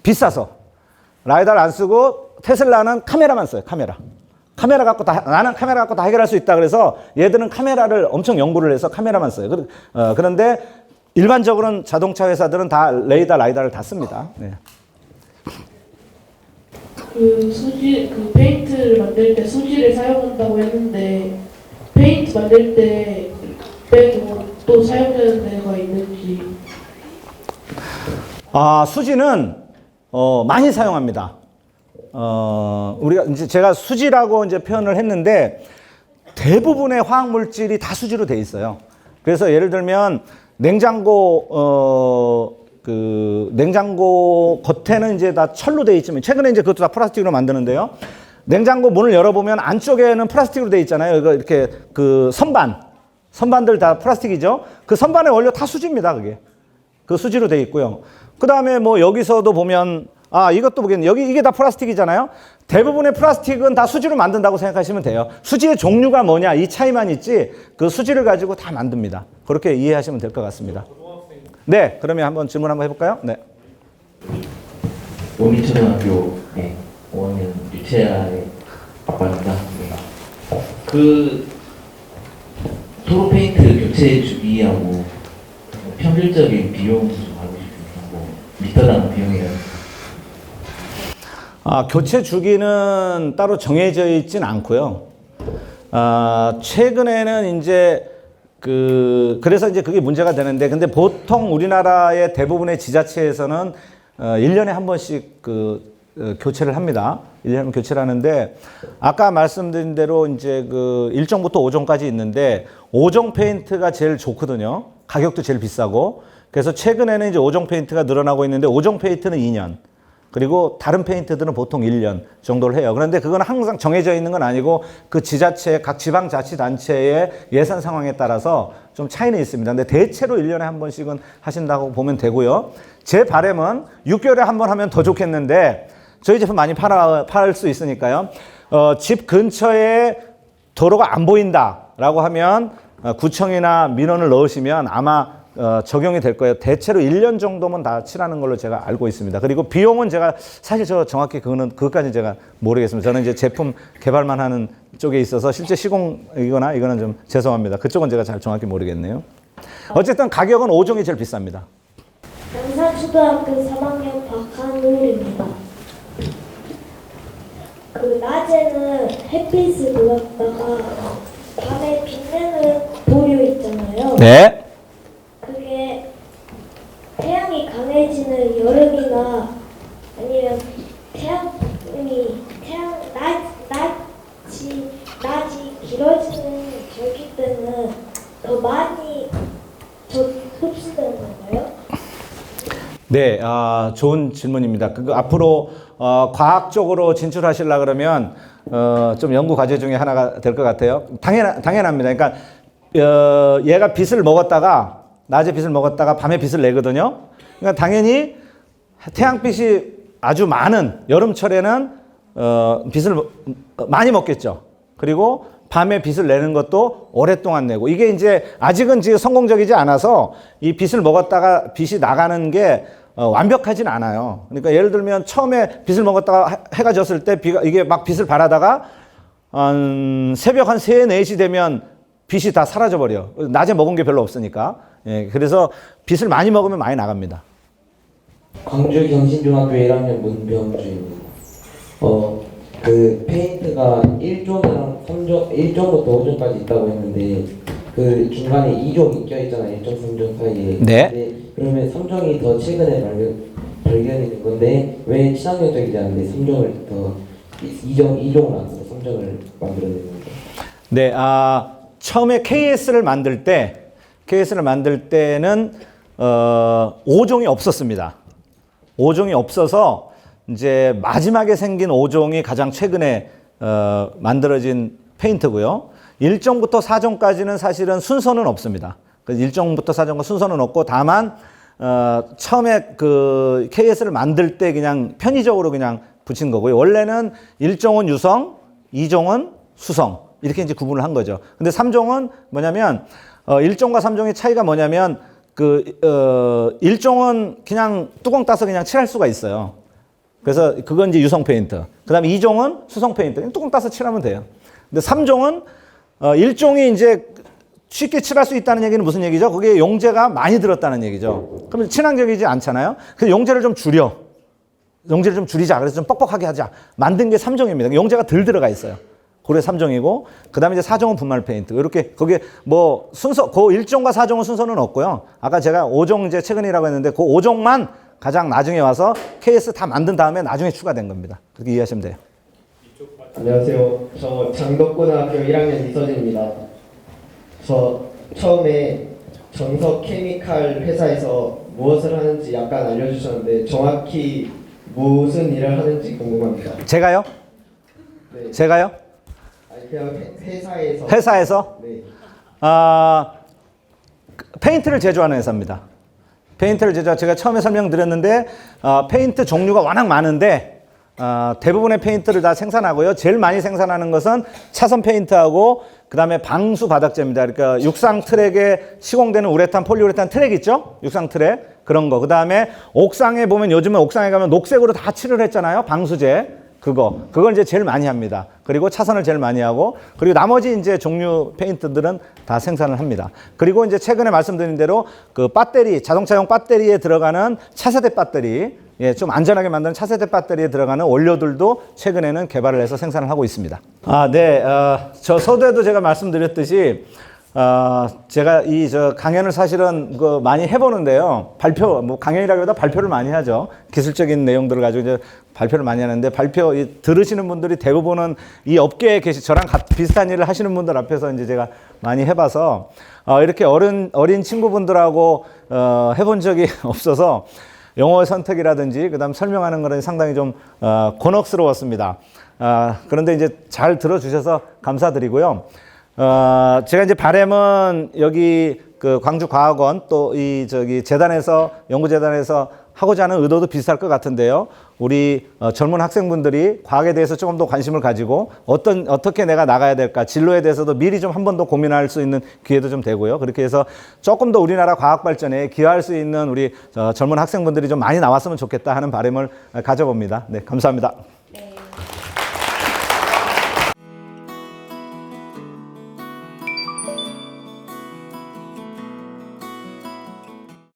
비싸서. 라이다를 안 쓰고 테슬라는 카메라만 써요. 나는 카메라 갖고 다 해결할 수 있다. 그래서 얘들은 카메라를 엄청 연구를 해서 카메라만 써요. 그런데 일반적으로는 자동차 회사들은 다 라이다를 다 씁니다. 네. 페인트를 만들 때 수지를 사용한다고 했는데 페인트 만들 때 빼고 또 사용되는 데가 있는지. 수지는 많이 사용합니다. 제가 수지라고 이제 표현을 했는데 대부분의 화학 물질이 다 수지로 돼 있어요. 그래서 예를 들면 냉장고 겉에는 이제 다 철로 돼 있지만 최근에 이제 그것도 다 플라스틱으로 만드는데요. 냉장고 문을 열어보면 안쪽에는 플라스틱으로 돼 있잖아요. 이렇게 그 선반들 다 플라스틱이죠. 그 선반의 원료 다 수지입니다. 그게 그 수지로 돼 있고요. 그 다음에 뭐 여기서도 보면 이것도 보겠네. 이게 다 플라스틱이잖아요. 대부분의 플라스틱은 다 수지로 만든다고 생각하시면 돼요. 수지의 종류가 뭐냐 이 차이만 있지 그 수지를 가지고 다 만듭니다. 그렇게 이해하시면 될 것 같습니다. 네, 그러면 한번 질문 한번 해볼까요? 네. 원민초등학교 5학년 유채아의 아빠입니다. 그 도로 페인트 교체 주기하고 평균적인 비용 좀 알고 싶습니다. 뭐 리터당 비용이라는. 교체 주기는 따로 정해져 있진 않고요. 최근에는 이제 그래서 이제 그게 문제가 되는데, 근데 보통 우리나라의 대부분의 지자체에서는 1년에 한 번씩 교체를 합니다. 1년에 한 번 교체를 하는데, 아까 말씀드린 대로 이제 1종부터 5종까지 있는데, 5종 페인트가 제일 좋거든요. 가격도 제일 비싸고. 그래서 최근에는 이제 5종 페인트가 늘어나고 있는데, 5종 페인트는 2년. 그리고 다른 페인트들은 보통 1년 정도를 해요. 그런데 그건 항상 정해져 있는 건 아니고 그 지자체, 각 지방자치단체의 예산 상황에 따라서 좀 차이는 있습니다. 근데 대체로 1년에 한 번씩은 하신다고 보면 되고요. 제 바람은 6개월에 한 번 하면 더 좋겠는데 저희 제품 많이 팔 수 있으니까요. 집 근처에 도로가 안 보인다라고 하면 구청이나 민원을 넣으시면 아마 적용이 될 거예요. 대체로 1년 정도면 다 칠하는 걸로 제가 알고 있습니다. 그리고 비용은 제가 사실 저 정확히 그것까지 제가 모르겠습니다. 저는 이제 제품 개발만 하는 쪽에 있어서 실제 시공이거나 이거는 좀 죄송합니다. 그쪽은 제가 잘 정확히 모르겠네요. 어쨌든 가격은 5종이 제일 비쌉니다. 양산초등학교 3학년 박한울입니다. 그 낮에는 햇빛을 보였다가 밤에 빛내는 보류 있잖아요. 네. 그게 태양이 강해지는 여름이나 아니면 낮이 길어지는 절기 때는 더 많이 흡수되는 건가요? 네, 좋은 질문입니다. 앞으로 과학적으로 진출하시려 그러면 좀 연구 과제 중에 하나가 될 것 같아요. 당연합니다. 그러니까 얘가 빛을 먹었다가 낮에 빛을 먹었다가 밤에 빛을 내거든요. 그러니까 당연히 태양빛이 아주 많은 여름철에는 빛을 많이 먹겠죠. 그리고 밤에 빛을 내는 것도 오랫동안 내고 이게 이제 아직은 지금 성공적이지 않아서 이 빛을 먹었다가 빛이 나가는 게 완벽하진 않아요. 그러니까 예를 들면 처음에 빛을 먹었다가 해가 졌을 때 이게 막 빛을 발하다가 새벽 한 3, 4시 되면 빛이 다 사라져 버려. 낮에 먹은 게 별로 없으니까. 예, 그래서 빛을 많이 먹으면 많이 나갑니다. 광주 경신중학교 1학년 문병주입니다. 그 페인트가 1종이랑 3종, 1종부터 5종까지 있다고 했는데 그 중간에 2종이 껴있잖아요. 1종, 3종 사이에. 네. 그러면 3종이 더 최근에 발견이 된 건데 왜 친환경적이지 않은데 3종을 더 2종을 안 써서 3종을 만들어낸 겁니까? 네, 처음에 KS를 만들 때는 5종이 없었습니다. 5종이 없어서 이제 마지막에 생긴 5종이 가장 최근에 만들어진 페인트고요. 1종부터 4종까지는 사실은 순서는 없습니다. 1종부터 4종과 순서는 없고 다만 처음에 그 KS를 만들 때 그냥 편의적으로 그냥 붙인 거고요. 원래는 1종은 유성, 2종은 수성 이렇게 이제 구분을 한 거죠. 근데 3종은 뭐냐면 1종과 3종의 차이가 뭐냐면 1종은 그냥 뚜껑 따서 그냥 칠할 수가 있어요. 그래서 그건 이제 유성 페인트. 그다음에 2종은 수성 페인트. 그냥 뚜껑 따서 칠하면 돼요. 근데 3종은 1종이 이제 쉽게 칠할 수 있다는 얘기는 무슨 얘기죠? 거기에 용제가 많이 들었다는 얘기죠. 그러면 친환경이지 않잖아요. 그래서 용제를 좀 줄이자. 그래서 좀 뻑뻑하게 하자. 만든 게 3종입니다. 용제가 덜 들어가 있어요. 그래 3종이고 그다음에 이제 4종은 분말 페인트. 이렇게 거기에 뭐 순서 그 1종과 4종은 순서는 없고요. 아까 제가 5종 이제 최근이라고 했는데 그 5종만 가장 나중에 와서 KS 다 만든 다음에 나중에 추가된 겁니다. 그렇게 이해하시면 돼요. 안녕하세요. 저 장덕고등학교 1학년 이서진입니다. 저 처음에 정석 케미칼 회사에서 무엇을 하는지 약간 알려주셨는데 정확히 무슨 일을 하는지 궁금합니다. 제가요? 네. 제가요? 아니 그냥 회사에서. 회사에서? 네. 페인트를 제조하는 회사입니다. 제가 처음에 설명드렸는데 페인트 종류가 워낙 많은데 대부분의 페인트를 다 생산하고요. 제일 많이 생산하는 것은 차선 페인트하고 그 다음에 방수 바닥재입니다. 그러니까 육상 트랙에 시공되는 우레탄, 폴리우레탄 트랙 있죠? 육상 트랙 그런 거. 그 다음에 옥상에 보면 요즘은 옥상에 가면 녹색으로 다 칠을 했잖아요. 방수제. 그걸 이제 제일 많이 합니다. 그리고 차선을 제일 많이 하고, 그리고 나머지 이제 종류 페인트들은 다 생산을 합니다. 그리고 이제 최근에 말씀드린 대로 그 배터리, 자동차용 배터리에 들어가는 차세대 배터리, 예, 좀 안전하게 만드는 차세대 배터리에 들어가는 원료들도 최근에는 개발을 해서 생산을 하고 있습니다. 네, 저 서두에도 제가 말씀드렸듯이, 제가 저 강연을 사실은 많이 해보는데요. 강연이라기보다 발표를 많이 하죠. 기술적인 내용들을 가지고 이제 발표를 많이 하는데 들으시는 분들이 대부분은 이 업계에 저랑 비슷한 일을 하시는 분들 앞에서 이제 제가 많이 해봐서, 이렇게 어린 친구분들하고, 해본 적이 없어서 영어의 선택이라든지, 그 다음 설명하는 거는 상당히 좀, 곤혹스러웠습니다. 그런데 이제 잘 들어주셔서 감사드리고요. 제가 이제 바람은 여기 그 광주과학원 또 재단에서, 연구재단에서 하고자 하는 의도도 비슷할 것 같은데요. 우리 젊은 학생분들이 과학에 대해서 조금 더 관심을 가지고 어떻게 내가 나가야 될까, 진로에 대해서도 미리 좀 한 번 더 고민할 수 있는 기회도 좀 되고요. 그렇게 해서 조금 더 우리나라 과학 발전에 기여할 수 있는 우리 젊은 학생분들이 좀 많이 나왔으면 좋겠다 하는 바람을 가져봅니다. 네, 감사합니다.